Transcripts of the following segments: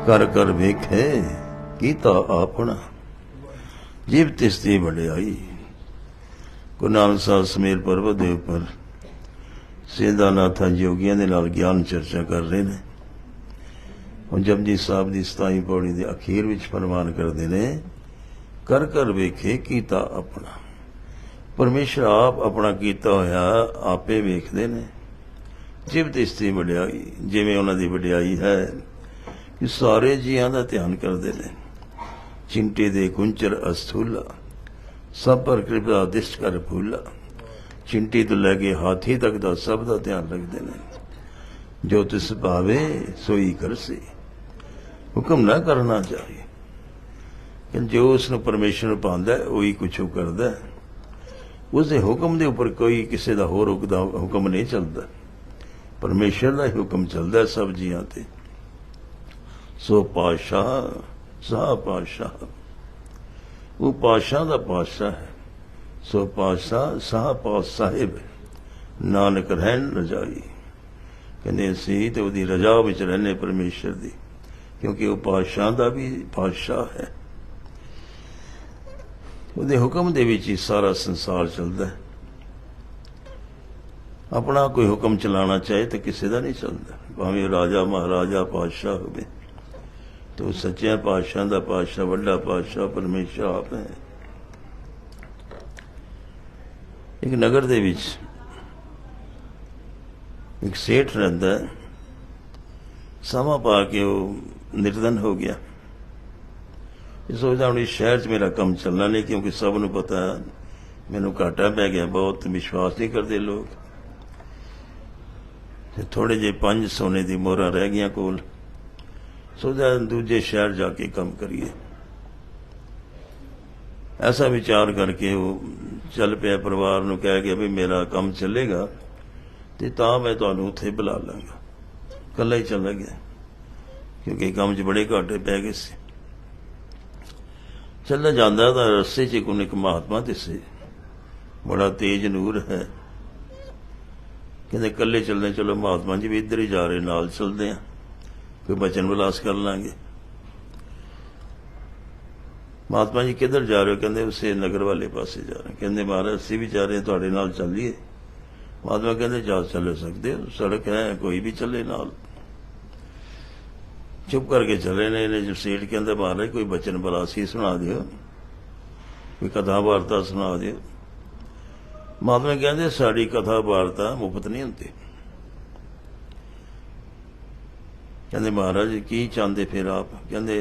कर कर वेखे कीता आपना जीव तिसदी वडियाई। गुरु नानक साहब समेर पर्वत के उपर सेधानाथा योगियों के नाल ज्ञान चर्चा कर रहे हैं। और जपजी साहब की 27 पौड़ी के अखीर विच फरमान करते हैं, कर कर वेखे कीता अपना। परमेश्वर आप अपना कीता होया आपे वेखते ने। जिव तिसदी वडियाई, जिवें उन्हां दी वडियाई है कि सारे जियां दा ध्यान करते हैं। चिंटी दे कुंचर अस्थूला, सब पर कृपा दिष्ट कर फूला। चिंटी तो लैके हाथी तक दा सब दा ध्यान रखते हैं। जो तिस भावे सोई करसी, हुक्म ना करना चाहिए कि जो उसने परमेश्वर पांदा है वही कुछ करता है। उसके हुक्म के उपर कोई किसी का होर हुक्म नहीं चलता, परमेश्वर का ही हुक्म चलता है सब जियां ते। सो पातशाह साह पातशाह, वो पातशाह का पातशाह है। सो पातशाह साह पात साहिब, नानक रहन रजाई। कहते असी तो उसकी रजा विच रहने परमेश्वर की, क्योंकि वह पातशाह का भी पातशाह है। उसके हुक्म दे विच ही सारा संसार चलता है। अपना कोई हुक्म चलाना चाहे तो किसी का नहीं चलता, भावें राजा महाराजा पातशाह हो। तो सच्चे पातशाह का पातशाह वड्डा पातशाह परमेश्वर आप है। एक नगर दे विच एक सेठ रहता है। समा पा के वो निर्धन हो गया। ये सोचता हूँ इस शहर च मेरा कम चलना नहीं, क्योंकि सब नूं पता मैनू घाटा पै गया, बहुत विश्वास नहीं करते लोग। थोड़े जे 5 सोने की मोहरां रह गई कोल। सोचा दूजे शहर जाके कम करिए। ऐसा विचार करके वो चल पिया। परिवार नूं कह गया भी मेरा कम चलेगा तो तां मैं तुहानूं उत्थे बुला लांगा। कल्ला ही चला गया, क्योंकि कम च बड़े घाटे पै गए सी। चलदा जांदा तां रस्ते च एक महात्मा दिसे, बड़ा तेज नूर है। कहते कल्ले चलने, चलो महात्मा जी भी इधर ही जा रहे, नाल चलते हैं, कोई बचन विलास कर लांगे। महात्मा जी किधर जा रहे हो? कहते उसे नगर वाले पासे जा रहे। कहते महाराज असी भी जा रहे हैं, तुहाडे नाल चलिए। महात्मा कहते जा चल सकते हो, सड़क है, कोई भी चले नाल। चुप करके चले ने। इन्हें जो सेठ कहते महाराज कोई बचन विलासी सुना दियो, कोई कथा वार्ता सुना दियो। महात्मा कहते साड़ी कथा वार्ता मुफ्त नहीं होती। कहते महाराज की चाहते फिर आप? कहते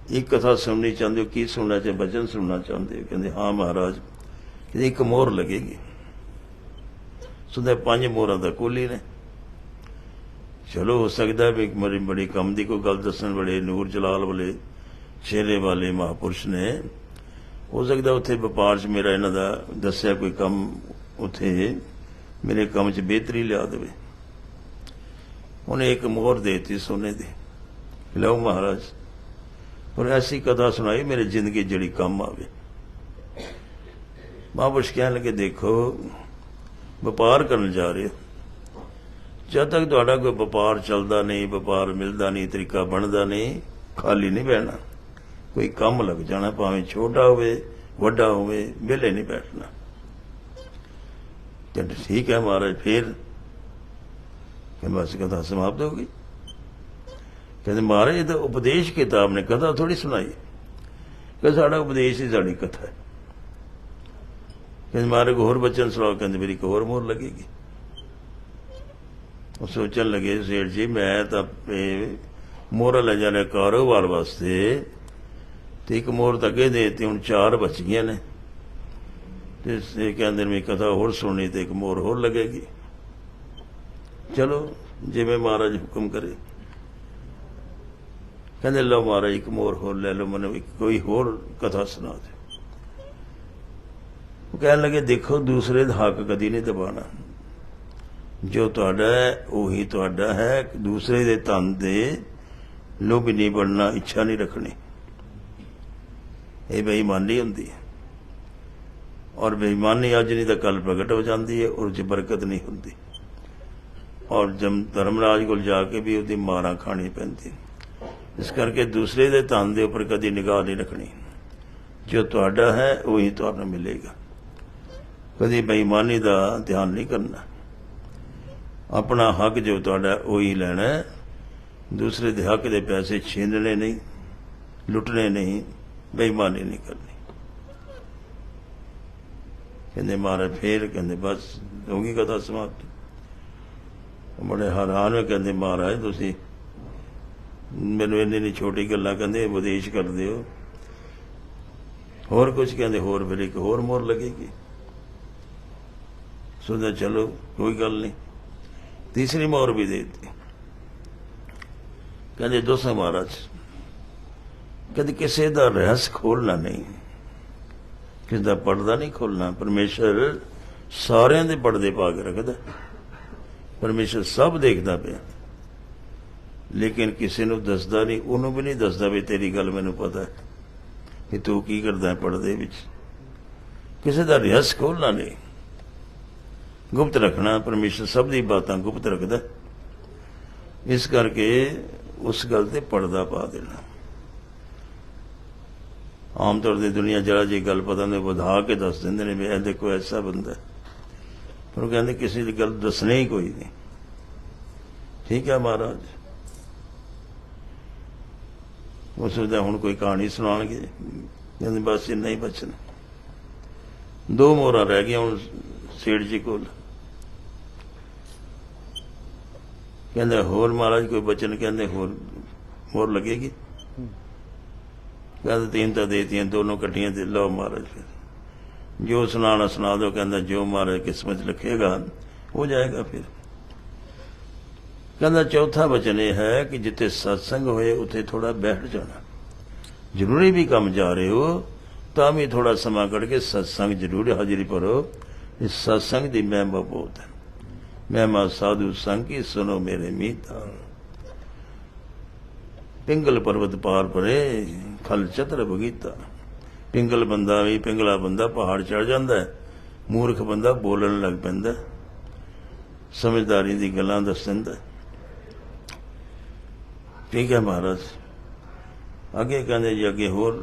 एक कथा सुननी चाहते हो, की सुनना चाहे बचन सुनना चाहते हो? कहते हाँ महाराज। कहते एक मोहर लगेगी। सुधे 5 मोहर का कोली ने। चलो हो सकता है भी बड़ी बड़ी कम की कोई गल दसन बड़े नूर जलाल वाले चेहरे वाले महापुरुष ने। हो सकता उत्थे व्यापार च मेरा इन्हां दा दस्सिया कोई कम उत्थे मेरे कम च बेहतरी लिया देवे। उन्हें एक मोहर देती सोने दी, लो महाराज। और ऐसी कथा सुनाई मेरी जिंदगी जड़ी कम आवे। महापुरुष कहने लगे देखो व्यापार करने जा रहे हो, जब तक तुहाडा कोई व्यापार चलता नहीं, व्यापार मिलता नहीं, तरीका बनता नहीं, खाली नहीं बहना। कोई कम लग जाना, भावें छोटा होवे वड्डा होवे, वेले नहीं बैठना। कहते ठीक है महाराज। फिर बस कथा समाप्त हो गई। कहते महाराज ये तो उपदेश किताब ने कथा थोड़ी सुनाई। कहते साड़ा उपदेश ही साड़ी कथा है। कहते महाराज को होर बचन सुनाओ। कहते मेरी एक होर मोहर लगेगी। सोचन लगे सेठ जी मैं तो मोहर ले जाने कारोबार वास्ते, तो एक मोहर तो अगे देती, हूँ 4 बच गई ने। कहते मेरी कथा होर सुननी तो एक मोहर होर लगेगी। चलो जिवें महाराज हुक्म करे। कहते लो महाराज एक मोहर होर ले लो, मैंने कोई होर कथा सुना दे। कहने लगे देखो दूसरे दा हक कदी नहीं दबाना, जो तुहाडा है उही तुहाडा है। दूसरे दे धन दे लोभी नहीं बनना, इच्छा नहीं रखनी, ये बेईमानी होंदी है। और बेईमानी अज नहीं तो कल प्रगट हो जाती है, और उस बरकत नहीं होंदी। और जब धर्मराज को जाके भी उसकी मारा खानी पैंदी। इस करके दूसरे के धन के उपर कभी निगाह नहीं रखनी। जो तुहाडा है वही तुहानूं मिलेगा। कभी बेईमानी का ध्यान नहीं करना। अपना हक जो तुहाडा वही लेना है। दूसरे के हक के पैसे छीनने नहीं, लुटने नहीं, बेईमानी नहीं करनी। कहते महाराज फिर कहते बस होगी कथा समाप्त। बड़े हैरान हुए, कहते महाराज तुसीं मैनूं इन्नी छोटी गल्लां कहते उपदेश करदे हो, होर कुछ कहते होर फिर एक होर मोहर लगेगी। सोचा चलो कोई गल नहीं, तीसरी मोहर भी दे दी। कहते दोस्तों महाराज कभी किसी का रहस्य खोलना नहीं, किसी का पर्दा नहीं खोलना। परमेश्वर सारिਆਂ ਦੇ पर्दे पा के रखता। परमेश्वर सब देखता पिया, लेकिन किसी ਨੂੰ दसदा नहीं, ਉਹਨੂੰ भी नहीं दसदा भी तेरी गल मैनूं पता है कि तू की करदा है पर्दे विच। किसी का रहस्य खोलना नहीं, गुप्त रखना। परमेश्वर सब दी बातां गुप्त रखदा। इस करके उस गल ते पर्दा पा देना। आम तौर पर दुनिया जरा जी गल पता नहीं वधा के दस देंदे ने, मैं देखो ऐसा बंदा है, पर कहते किसी की गल दसने ही कोई नहीं। ठीक है महाराज, वो सोचता हुण कोई कहानी सुनाणगे, कहते बस इन्ना ही बचना। 2 मोहरां रह गई हुण सेठ जी कोल। कहते होर महाराज कोई बचन, कहते होर मोहर लगेगी। कहते 3 तो देतियां, दोनों कट्ठियां दे लो महाराज, फिर जो सुनाना सुना दो। कहता जो महाराज किस्मत लिखेगा हो जाएगा। फिर कहता चौथा वचन यह है कि जिथे सत्संग होए उथे थोड़ा बैठ जाना। जरूरी भी कम जा रहे हो तो भी थोड़ा समा कढ़ के सत्संग जरूर हाजिरी भरो। इस सत्संग की महिमा बहुत है। महिमा साधु संग की सुनो मेरे मीता। पिंगल पर्वत पार परे खल चतर बगीता। पिंगल बंदा भी पिंगला बंदा पहाड़ चढ़ जाता है, मूर्ख बंदा बोलन लग पैंदा, समझदारी दी गल्लां दस दिंदा। ठीक है महाराज। अगे कहते जी अगे होर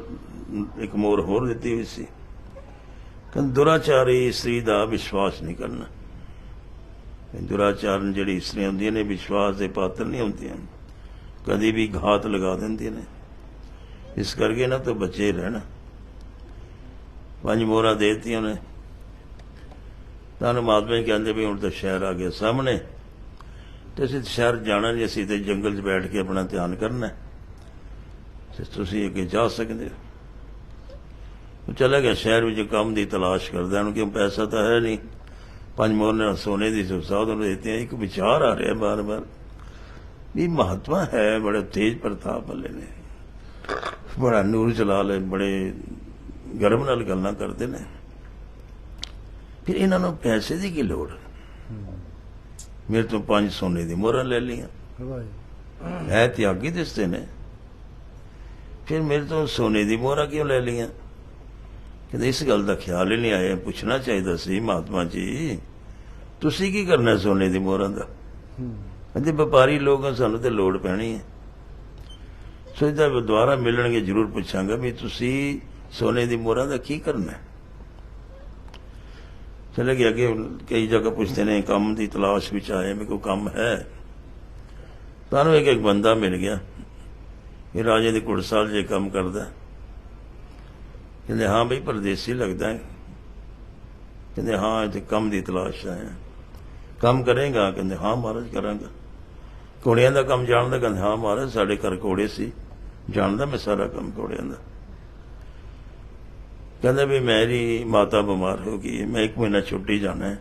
एक मोहर होर दिती हुई सी। कहते दुराचारी स्त्री का विश्वास नहीं करना। दुराचार जिहड़ी स्त्रियां होंदियां ने विश्वास के पात्र नहीं होंदियां, कभी भी घात लगा देंदियां ने। इस करके इन्हां तो बचे रहना। 5 मोहरां देतियां ने। तां महात्मा जी कहते भी हुण तो शहर आ गया सामने, तो असीं शहर जाना नहीं, असीं तो जंगल च बैठ के अपना ध्यान करना, तुसीं अगे जा सकदे हो। चला गया शहर में काम की तलाश करदा, क्यों पैसा तो है नहीं। 5 मोहरां सोने की साधु देती हैं। एक विचार आ रहा बार बार भी महात्मा है बड़े तेज प्रताप वाले ने, बड़ा नूर चला ले, बड़े गर्व नाल गल्लां करते ने। फिर इन्हां नूं पैसे की लोड़? मेरे तो 5 सोने की मोहरां ले लियां, है त्यागी दिसते ने। फिर मेरे तो सोने की मोहरां क्यों ले लियां? कहते इस गल का ख्याल ही नहीं आया, पूछना चाहिए सी महात्मा जी तुसीं की करना सोने की मोहरां दा? कहते व्यापारी लोग सानूं ते लोड़ पैनी है। सोचदा दोबारा मिलणगे जरूर पुछांगा भी तुसीं सोने की मोहरां दा की करना है। चले गए अगे कई जगह पूछते ने, काम की तलाश विच आए, मेरे को काम है। तानूं एक बंदा मिल गया, ये राजे की घुड़साल जे काम करदा। कहते हाँ बई परदेसी लगता है। कहते हाँ इतने काम की तलाश आया। काम करेगा? कहते हाँ महाराज करांगा। घोड़ियां का काम जानदा? कहते हाँ महाराज साढ़े घर घोड़े सी, जानदा मैं सारा काम घोड़ियां का। कहते भी मेरी माता बीमार हो गई, मैं 1 महीना छुट्टी जाना है,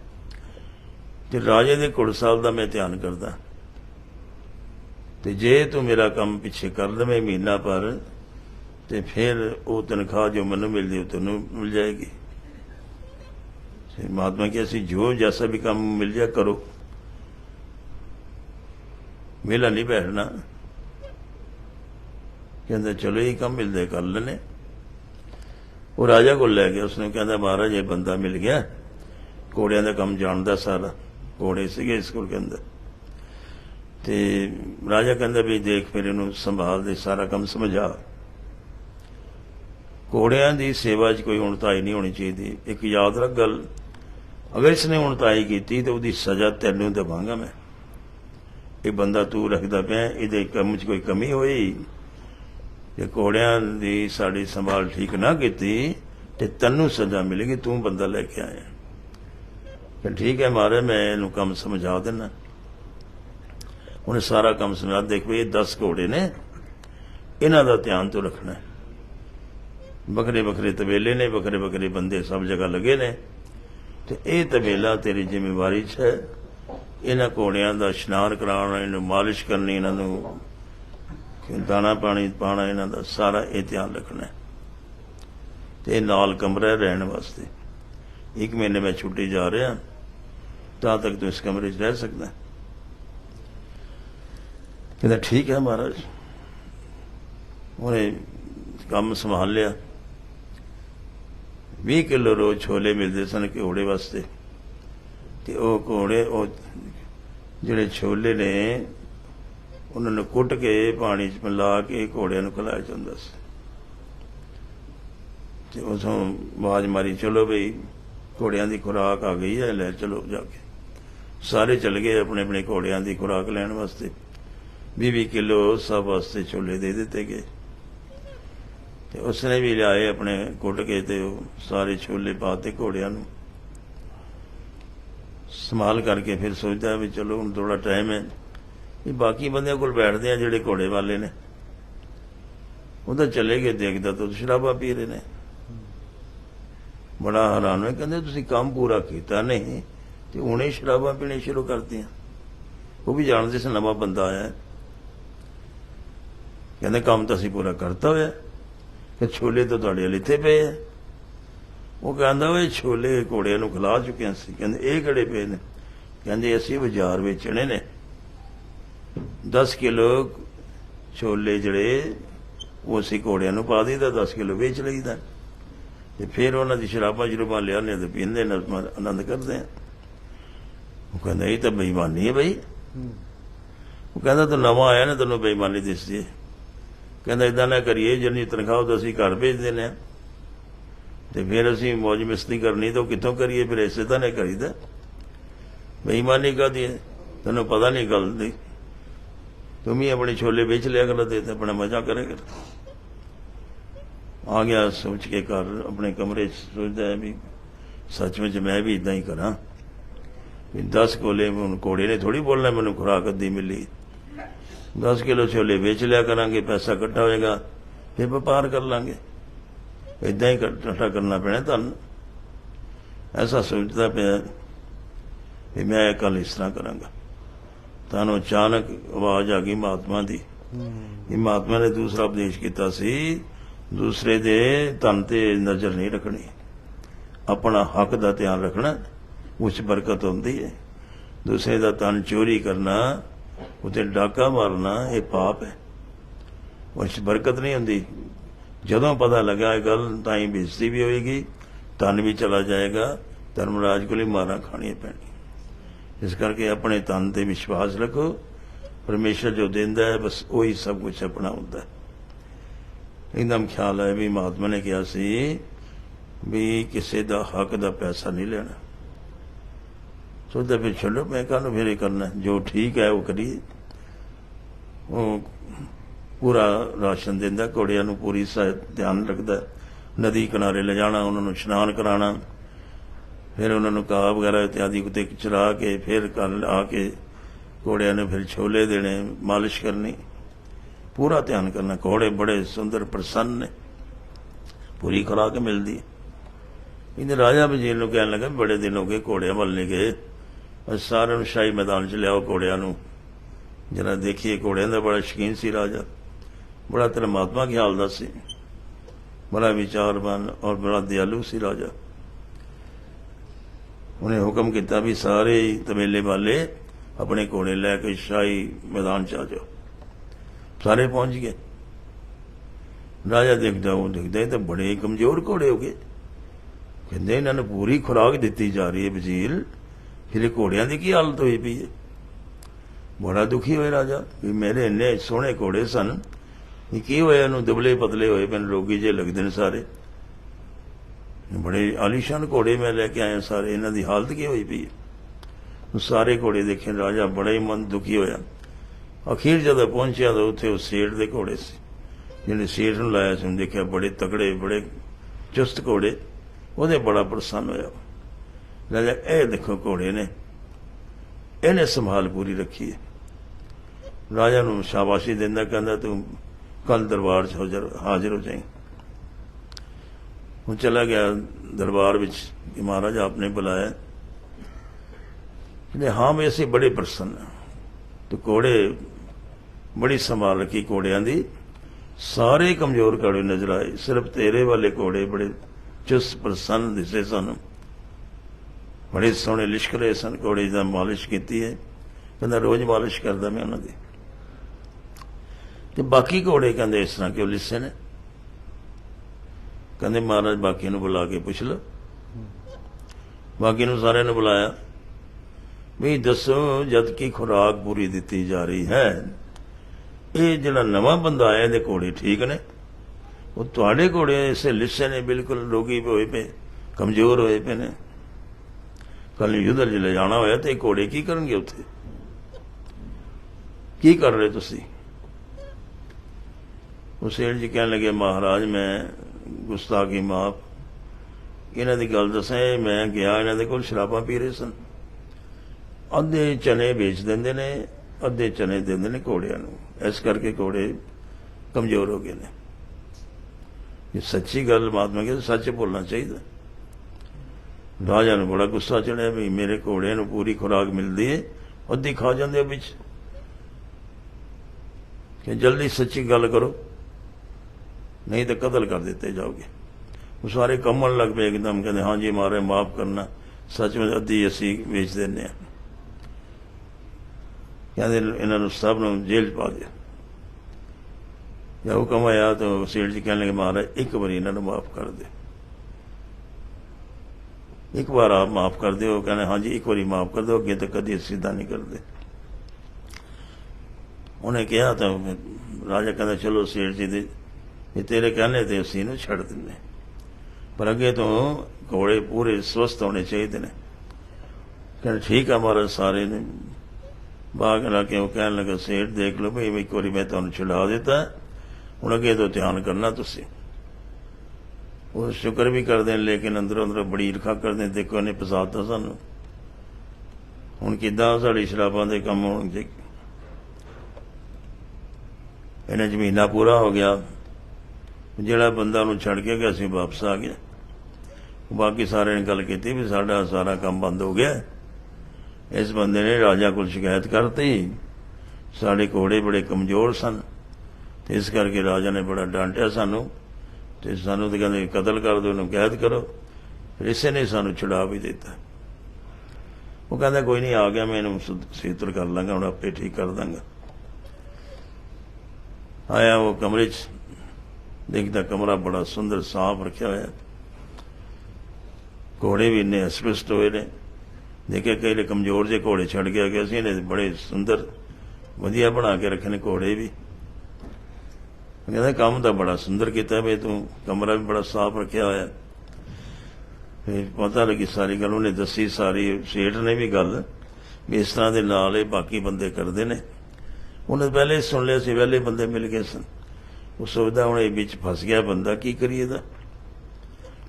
तो राजे के घुड़साल का मैं ध्यान करदा, तो जे तू मेरा काम पिछे कर दे महीना पर, तो फिर वो तनख्वाह जो मैनूं मिलती वो तेनों मिल जाएगी। महात्मा की असी जो जैसा भी काम मिल जाए करो, मेला नहीं बैठना। कहते चलो यही काम मिलता है कर लेने। वो राजा को लै गया, उसने कहता महाराज ये बंदा मिल गया, घोड़िया का काम जानता सारा, घोड़े सीगे इस को अंदर। ਤੇ ਰਾਜਾ ਕਹਿੰਦਾ ਵੀ ਦੇਖ ਫਿਰ ਇਹਨੂੰ ਸੰਭਾਲ ਦੇ, ਸਾਰਾ ਕੰਮ ਸਮਝਾ। ਘੋੜਿਆਂ ਦੀ ਸੇਵਾ 'ਚ ਕੋਈ ਉਣਤਾਈ ਨਹੀਂ ਹੋਣੀ ਚਾਹੀਦੀ। ਇੱਕ ਯਾਦ ਰੱਖ ਗੱਲ, ਅਗਰ ਇਸਨੇ ਉਣਤਾਈ ਕੀਤੀ ਤਾਂ ਉਹਦੀ ਸਜ਼ਾ ਤੈਨੂੰ ਦੇਵਾਂਗਾ ਮੈਂ। ਇਹ ਬੰਦਾ ਤੂੰ ਰੱਖਦਾ ਪਿਆ, ਇਹਦੇ ਕੰਮ 'ਚ ਕੋਈ ਕਮੀ ਹੋਈ, ਜੇ ਘੋੜਿਆਂ ਦੀ ਸਾਡੀ ਸੰਭਾਲ ਠੀਕ ਨਾ ਕੀਤੀ ਤੇ ਤੈਨੂੰ ਸਜ਼ਾ ਮਿਲੇਗੀ, ਤੂੰ ਬੰਦਾ ਲੈ ਕੇ ਆਇਆ। ਫਿਰ ਠੀਕ ਹੈ ਮਹਾਰਾਜ, ਮੈਂ ਇਹਨੂੰ ਕੰਮ ਸਮਝਾ ਦੇਣਾ। ਉਹਨੇ ਸਾਰਾ ਕੰਮ ਸਮਝਾ। ਦੇਖ ਵੀ ਇਹ 10 ਘੋੜੇ ਨੇ, ਇਹਨਾਂ ਦਾ ਧਿਆਨ ਤੂੰ ਰੱਖਣਾ। ਵੱਖਰੇ ਵੱਖਰੇ ਤਬੇਲੇ ਨੇ, ਵੱਖਰੇ ਵੱਖਰੇ ਬੰਦੇ ਸਭ ਜਗ੍ਹਾ ਲੱਗੇ ਨੇ, ਤੇ ਇਹ ਤਬੇਲਾ ਤੇਰੀ ਜ਼ਿੰਮੇਵਾਰੀ 'ਚ ਹੈ। ਇਹਨਾਂ ਘੋੜਿਆਂ ਦਾ ਇਸ਼ਨਾਨ ਕਰਾਉਣਾ, ਇਹਨੂੰ ਮਾਲਿਸ਼ ਕਰਨੀ, ਇਹਨਾਂ ਨੂੰ ਦਾਣਾ ਪਾਣੀ ਪਾਉਣਾ, ਇਹਨਾਂ ਦਾ ਸਾਰਾ ਇਹ ਧਿਆਨ ਰੱਖਣਾ। ਤੇ ਨਾਲ ਕਮਰਾ ਰਹਿਣ ਵਾਸਤੇ 1 ਮਹੀਨੇ ਮੈਂ ਛੁੱਟੀ ਜਾ ਰਿਹਾ, ਤਾਂ ਤੱਕ ਤੂੰ ਇਸ ਕਮਰੇ 'ਚ ਰਹਿ ਸਕਦਾ। ਕਹਿੰਦਾ ਠੀਕ ਹੈ ਮਹਾਰਾਜ। ਉਹਨੇ ਕੰਮ ਸੰਭਾਲ ਲਿਆ। 20 ਕਿਲੋ ਰੋਜ਼ ਛੋਲੇ ਮਿਲਦੇ ਸਨ ਘੋੜੇ ਵਾਸਤੇ, ਤੇ ਉਹ ਘੋੜੇ, ਉਹ ਜਿਹੜੇ ਛੋਲੇ ਨੇ ਉਹਨਾਂ ਨੂੰ ਕੁੱਟ ਕੇ ਪਾਣੀ 'ਚ ਮਿਲਾ ਕੇ ਘੋੜਿਆਂ ਨੂੰ ਖਿਲਾਇਆ ਜਾਂਦਾ ਸੀ। ਤੇ ਉਸੋਂ ਆਵਾਜ਼ ਮਾਰੀ, ਚਲੋ ਬਈ ਘੋੜਿਆਂ ਦੀ ਖੁਰਾਕ ਆ ਗਈ ਹੈ, ਲੈ ਚਲੋ ਜਾ ਕੇ। ਸਾਰੇ ਚਲੇ ਗਏ ਆਪਣੇ ਆਪਣੇ ਘੋੜਿਆਂ ਦੀ ਖੁਰਾਕ ਲੈਣ ਵਾਸਤੇ। 20 ਕਿਲੋ ਸਭ ਵਾਸਤੇ ਛੋਲੇ ਦੇ ਦਿੱਤੇ ਗਏ, ਤੇ ਉਸਨੇ ਵੀ ਲਿਆਏ ਆਪਣੇ ਕੁੱਟ ਕੇ, ਤੇ ਉਹ ਸਾਰੇ ਛੋਲੇ ਪਾਤੇ ਘੋੜਿਆਂ ਨੂੰ। ਸੰਭਾਲ ਕਰਕੇ ਫਿਰ ਸੋਚਦਾ ਵੀ ਚਲੋ ਹੁਣ ਥੋੜਾ ਟਾਈਮ ਹੈ, ਵੀ ਬਾਕੀ ਬੰਦਿਆਂ ਕੋਲ ਬੈਠਦੇ ਆ ਜਿਹੜੇ ਘੋੜੇ ਵਾਲੇ ਨੇ। ਉਹ ਤਾਂ ਚਲੇ ਗਏ, ਦੇਖਦਾ ਤਾਂ ਸ਼ਰਾਬਾ ਪੀ ਰਹੇ ਨੇ। ਬੜਾ ਹੈਰਾਨ ਹੋਇਆ, ਕਹਿੰਦੇ ਤੁਸੀਂ ਕੰਮ ਪੂਰਾ ਕੀਤਾ ਨਹੀਂ ਤੇ ਹੁਣੇ ਸ਼ਰਾਬਾਂ ਪੀਣੇ ਸ਼ੁਰੂ ਕਰਤੀਆਂ। ਉਹ ਵੀ ਜਾਣਦੇ ਸੀ ਨਵਾਂ ਬੰਦਾ ਆਇਆ। ਕਹਿੰਦੇ ਕੰਮ ਤਾਂ ਅਸੀਂ ਪੂਰਾ ਕਰਤਾ ਹੋਇਆ, ਕਿ ਛੋਲੇ ਤਾਂ ਤੁਹਾਡੇ ਲਿੱਥੇ ਪਏ ਆ। ਉਹ ਕਹਿੰਦਾ ਉਹ ਛੋਲੇ ਘੋੜਿਆਂ ਨੂੰ ਖਿਲਾ ਚੁੱਕਿਆ ਸੀ। ਕਹਿੰਦੇ ਇਹ ਕਿਹੜੇ ਪਏ ਨੇ? ਕਹਿੰਦੇ ਅਸੀਂ ਬਾਜ਼ਾਰ ਵੇਚਣੇ ਨੇ। 10 ਕਿਲੋ ਛੋਲੇ ਜਿਹੜੇ ਉਹ ਅਸੀਂ ਘੋੜਿਆਂ ਨੂੰ ਪਾ ਦਈਦਾ, 10 ਕਿਲੋ ਵੇਚ ਲਈਦਾ, ਤੇ ਫਿਰ ਉਹਨਾਂ ਦੀ ਸ਼ਰਾਬਾਂ ਜਰੂਬਾਂ ਲਿਆਉਂਦੇ ਤੇ ਪੀਂਦੇ ਨੇ, ਆਨੰਦ ਕਰਦੇ ਆ। ਉਹ ਕਹਿੰਦਾ ਇਹ ਤਾਂ ਬੇਈਮਾਨੀ ਹੈ ਬਈ। ਉਹ ਕਹਿੰਦਾ ਤੂੰ ਨਵਾਂ ਆਇਆ ਨਾ, ਤੈਨੂੰ ਬੇਈਮਾਨੀ ਦਿਸਦੀ ਹੈ। ਕਹਿੰਦਾ ਏਦਾਂ ਨਾ ਕਰੀਏ, ਜਿੰਨੀ ਤਨਖਾਹ ਤਾਂ ਅਸੀਂ ਘਰ ਭੇਜ ਦਿੰਦੇ ਹਾਂ, ਤੇ ਫਿਰ ਅਸੀਂ ਮੌਜ ਮਸਤੀ ਕਰਨੀ ਤਾਂ ਕਿੱਥੋਂ ਕਰੀਏ? ਫਿਰ ਇਸੇ ਤਾਂ ਨਹੀਂ ਕਰੀਦਾ। ਬੇਈਮਾਨੀ ਕਾਹਦੀ ਹੈ? ਤੈਨੂੰ ਪਤਾ ਨਹੀਂ ਗੱਲ ਦੀ। ਤੂੰ ਵੀ ਆਪਣੇ ਛੋਲੇ ਵੇਚ ਲਿਆ ਕਰ ਤੇ ਆਪਣਾ ਮਜ਼ਾ ਕਰੇਗਾ। ਆ ਗਿਆ ਸੋਚ ਕੇ ਘਰ ਆਪਣੇ ਕਮਰੇ 'ਚ, ਸੋਚਦਾ ਹੈ ਵੀ ਸੱਚਮੁੱਚ ਮੈਂ ਵੀ ਇੱਦਾਂ ਹੀ ਕਰਾਂ। ਵੀ 10 ਕੋਲੇ ਹੁਣ ਘੋੜੇ ਨੇ ਥੋੜ੍ਹੀ ਬੋਲਣਾ ਮੈਨੂੰ ਖੁਰਾਕ ਅੱਧੀ ਮਿਲੀ। 10 ਕਿਲੋ ਛੋਲੇ ਵੇਚ ਲਿਆ ਕਰਾਂਗੇ, ਪੈਸਾ ਇਕੱਠਾ ਹੋਏਗਾ, ਫਿਰ ਵਪਾਰ ਕਰ ਲਾਂਗੇ। ਇੱਦਾਂ ਹੀ ਇਕੱਠਾ ਕਰਨਾ ਪੈਣਾ ਤੁਹਾਨੂੰ। ਐਸਾ ਸੋਚਦਾ ਪਿਆ ਵੀ ਮੈਂ ਕੱਲ ਇਸ ਤਰ੍ਹਾਂ ਕਰਾਂਗਾ। ਤੁਹਾਨੂੰ ਅਚਾਨਕ ਆਵਾਜ਼ ਆ ਗਈ ਮਹਾਤਮਾ ਦੀ। ਇਹ ਮਹਾਤਮਾ ਨੇ ਦੂਸਰਾ ਉਪਦੇਸ਼ ਕੀਤਾ ਸੀ, ਦੂਸਰੇ ਦੇ ਧਨ ਤੇ ਨਜ਼ਰ ਨਹੀਂ ਰੱਖਣੀ, ਆਪਣਾ ਹੱਕ ਦਾ ਧਿਆਨ ਰੱਖਣਾ, ਉਸ ਬਰਕਤ ਹੁੰਦੀ ਹੈ। ਦੂਸਰੇ ਦਾ ਧਨ ਚੋਰੀ ਕਰਨਾ, ਉਤੇ ਡਾਕਾ ਮਾਰਨਾ, ਇਹ ਪਾਪ ਹੈ, ਉਸ ਬਰਕਤ ਨਹੀਂ ਹੁੰਦੀ। ਜਦੋਂ ਪਤਾ ਲੱਗਾ ਇਹ ਗੱਲ, ਤਾਂ ਹੀ ਬੇਇੱਜ਼ਤੀ ਵੀ ਹੋਏਗੀ, ਧਨ ਵੀ ਚਲਾ ਜਾਏਗਾ, ਧਰਮਰਾਜ ਕੋਲ ਹੀ ਮਾਰਾਂ ਖਾਣੀਆਂ ਪੈਣੀਆਂ। ਇਸ ਕਰਕੇ ਆਪਣੇ ਧਨ ਤੇ ਵਿਸ਼ਵਾਸ ਰੱਖੋ। ਪਰਮੇਸ਼ਰ ਜੋ ਦਿੰਦਾ ਹੈ ਬਸ ਉਹੀ ਸਭ ਕੁਝ ਆਪਣਾ ਹੁੰਦਾ ਹੈ। ਇੱਕਦਮ ਖਿਆਲ ਆਇਆ ਵੀ ਮਹਾਤਮਾ ਨੇ ਕਿਹਾ ਸੀ ਵੀ ਕਿਸੇ ਦਾ ਹੱਕ ਦਾ ਪੈਸਾ ਨਹੀਂ ਲੈਣਾ। ਸੋਚਦਾ ਫਿਰ ਛੱਡੋ, ਮੈਂ ਕਾਹਨੂੰ ਫਿਰ ਇਹ ਕਰਨਾ, ਜੋ ਠੀਕ ਹੈ ਉਹ ਕਰੀਏ। ਉਹ ਪੂਰਾ ਰਾਸ਼ਨ ਦਿੰਦਾ ਘੋੜਿਆਂ ਨੂੰ, ਪੂਰੀ ਧਿਆਨ ਰੱਖਦਾ। ਨਦੀ ਕਿਨਾਰੇ ਲਿਜਾਣਾ, ਉਹਨਾਂ ਨੂੰ ਇਸ਼ਨਾਨ ਕਰਾਉਣਾ, ਫਿਰ ਉਹਨਾਂ ਨੂੰ ਘਾਹ ਵਗੈਰਾ ਇਤਿਆਦਿ ਉੱਤੇ ਚਰਾ ਕੇ ਫਿਰ ਘਰ ਆ ਕੇ ਘੋੜਿਆਂ ਨੂੰ ਫਿਰ ਛੋਲੇ ਦੇਣੇ, ਮਾਲਿਸ਼ ਕਰਨੀ, ਪੂਰਾ ਧਿਆਨ ਕਰਨਾ। ਘੋੜੇ ਬੜੇ ਸੁੰਦਰ ਪ੍ਰਸੰਨ ਨੇ, ਪੂਰੀ ਖੁਰਾਕ ਮਿਲਦੀ। ਇਹਨੇ ਰਾਜਾ ਵਜ਼ੀਰ ਨੂੰ ਕਹਿਣ ਲੱਗਾ ਬੜੇ ਦਿਨ ਹੋ ਗਏ ਘੋੜਿਆਂ ਵੱਲ ਨਹੀਂ ਗਏ, ਸਾਰਿਆਂ ਨੂੰ ਸ਼ਾਹੀ ਮੈਦਾਨ 'ਚ ਲਿਆਓ ਘੋੜਿਆਂ ਨੂੰ, ਜਰਾ ਦੇਖੀਏ। ਘੋੜਿਆਂ ਦਾ ਬੜਾ ਸ਼ੌਕੀਨ ਸੀ ਰਾਜਾ, ਬੜਾ ਧਰਮਾਤਮਾ ਖਿਆਲ ਦਾ ਸੀ, ਬੜਾ ਵਿਚਾਰਵਾਨ ਔਰ ਬੜਾ ਦਿਆਲੂ ਸੀ ਰਾਜਾ। ਉਹਨੇ ਹੁਕਮ ਕੀਤਾ ਵੀ ਸਾਰੇ ਤਬੇਲੇ ਵਾਲੇ ਆਪਣੇ ਘੋੜੇ ਲੈ ਕੇ ਸ਼ਾਹੀ ਮੈਦਾਨ 'ਚ ਆ ਜਾਓ। ਸਾਰੇ ਪਹੁੰਚ ਗਏ। ਰਾਜਾ ਦੇਖਦਾ, ਉਹ ਦੇਖਦਾ ਇਹ ਤਾਂ ਬੜੇ ਕਮਜ਼ੋਰ ਘੋੜੇ ਹੋ ਗਏ। ਕਹਿੰਦੇ ਇਹਨਾਂ ਨੂੰ ਪੂਰੀ ਖੁਰਾਕ ਦਿੱਤੀ ਜਾ ਰਹੀ ਹੈ ਵਜ਼ੀਰ, ਫਿਰ ਘੋੜਿਆਂ ਦੀ ਕੀ ਹਾਲਤ ਹੋਈ ਪਈ ਹੈ? बड़ा दुखी होए राजा भी मेरे इन्ने सोहने घोड़े सन की होया इहनूं दुबले पतले होए मैनूं रोगी जे लगदे ने सारे बड़े आलीशान घोड़े मैं लैके आया सारे इन्हां दी हालत की होई पई है। सारे घोड़े देखे राजा बड़ा ही मन दुखी होया। अखीर जदों पहुंचा तो उत्थे उस सेठ दे घोड़े सी जिहने सेठ नूं लाया सी देखिया बड़े तगड़े बड़े चुस्त घोड़े ਉਹਦੇ बड़ा प्रसन्न होया। राजा ए देखो घोड़े ने इन्हें संभाल पूरी रखी है। राजा नूं शाबाशी दिंदा कहंदा तू कल दरबार हाजिर हो जाए। वो चला गया दरबार विच कि महाराज आपने बुलाया। हाँ मैं असीं बड़े प्रसन्न तो घोड़े बड़ी संभाल रखी घोड़ियां दी सारे कमजोर घोड़े नजर आए सिर्फ तेरे वाले घोड़े बड़े चुस्त प्रसन्न दिसे सन बड़े सोहने लिश्क रहे सन। घोड़े दा मालिश की है कहता रोज मालिश करदा मैं उन्हां दी ते बाकी घोड़े कहते इस तरह क्यों लिसे ने। कहते महाराज बाकी नूं बुला के पुछ लो। बाकी नूं सारिआं नूं बुलाया भी दसो जद की खुराक पूरी दी जा रही है ये जिहड़ा नवां बंदा आया इहदे घोड़े ठीक ने वो तुहाडे घोड़े इसे लिसे ने बिल्कुल रोगी होए पे कमजोर होए पे ने। कल युद्ध च ले जाना होया तो घोड़े की करनगे उत्थे की कर रहे तुसीं। वो सेठ जी कहने लगे महाराज मैं गुस्ताखी माफ इन्हां दी गल दसां मैं गया इन्हां दे कोल शराबां पी रहे सन अद्धे चने बेच देंदे ने अद्धे चने देंदे ने घोड़ियां नूं इस करके घोड़े कमजोर हो गए ने। ये सच्ची गल महात्मा के सच बोलना चाहिए। राजा नूं बड़ा गुस्सा चढ़िया भी मेरे घोड़े नूं पूरी खुराक मिलती है अद्धी खा जाते बिच कि जल्दी सच्ची गल करो नहीं तो कतल कर दिते जाओगे। वो सारे कमन लग पे एकदम कहते हाँ जी मारे माफ करना सच में अद्धी असी बेच देने कहते इन्होंने सब नूं जेल पा दिया। जब हुक्म आया तो सेठ जी कहने लगे महाराज एक बार इन्होंने माफ कर दे एक बार आप माफ कर दो। कहने हाँ जी एक बार माफ कर दो अगे तो कभी सीधा नहीं करते। उन्हें कहा तो राजा कहता चलो सेठ जी दे तेरे कहने ते असीं इहनूं छड्ड दिंदे पर अगे तो घोड़े पूरे स्वस्थ होने चाहिए ने। कहने ठीक है महाराज सारे ने बाग ला के वो कहने लगा सेठ देख लो भाई एक बार मैं तुहानूं छुड़ा दिता हुण अगे तो ध्यान करना तुसीं। वो शुक्र भी करते हैं लेकिन अंदरों अंदर बड़ी ईर्खा करते हैं देखो इन्हें फसाता सानू हुण किद्दां साडी शराबां दे कम होणगे। इन्हें जमीना पूरा हो गया जिहड़ा बंदा उन्होंने छड़ के गया असीं वापस आ गए। बाकी सारे ने गल की भी साडा सारा काम बंद हो गया। इस बंदे ने राजा को शिकायत करती साडे घोड़े बड़े कमजोर सन तो इस करके राजा ने बड़ा डांटिया सानू तो सानू तो कहते कतल कर दो इन्हूं कैद करो। फिर इसे ने सानू छुड़ा भी दिता। वो कहता कोई नहीं आ गया मैं इन्हूं सीतर कर लांगा हुण आपे ठीक कर दांगा। आया वो कमरे च देखता कमरा बड़ा सुंदर साफ रखा होया घोड़े भी इन्ने अस्पष्ट होए ने देखे कई कमजोर जे घोड़े छड़ के गए सी इन्हें बड़े सुंदर वधिया बना के रखे ने घोड़े भी। कहते काम तो बड़ा सुंदर किया भी तू कमरा भी बड़ा साफ रखा होया। फिर पता लगी सारी गल उन्हें दसी सारी सेठ ने भी गल भी इस तरह के नाल बाकी बंदे करते ने। उन्हें पहले सुन लिया पहले बंदे मिल गए सन वो सोचता हूँ ये बिच फस गया बंदा की करिए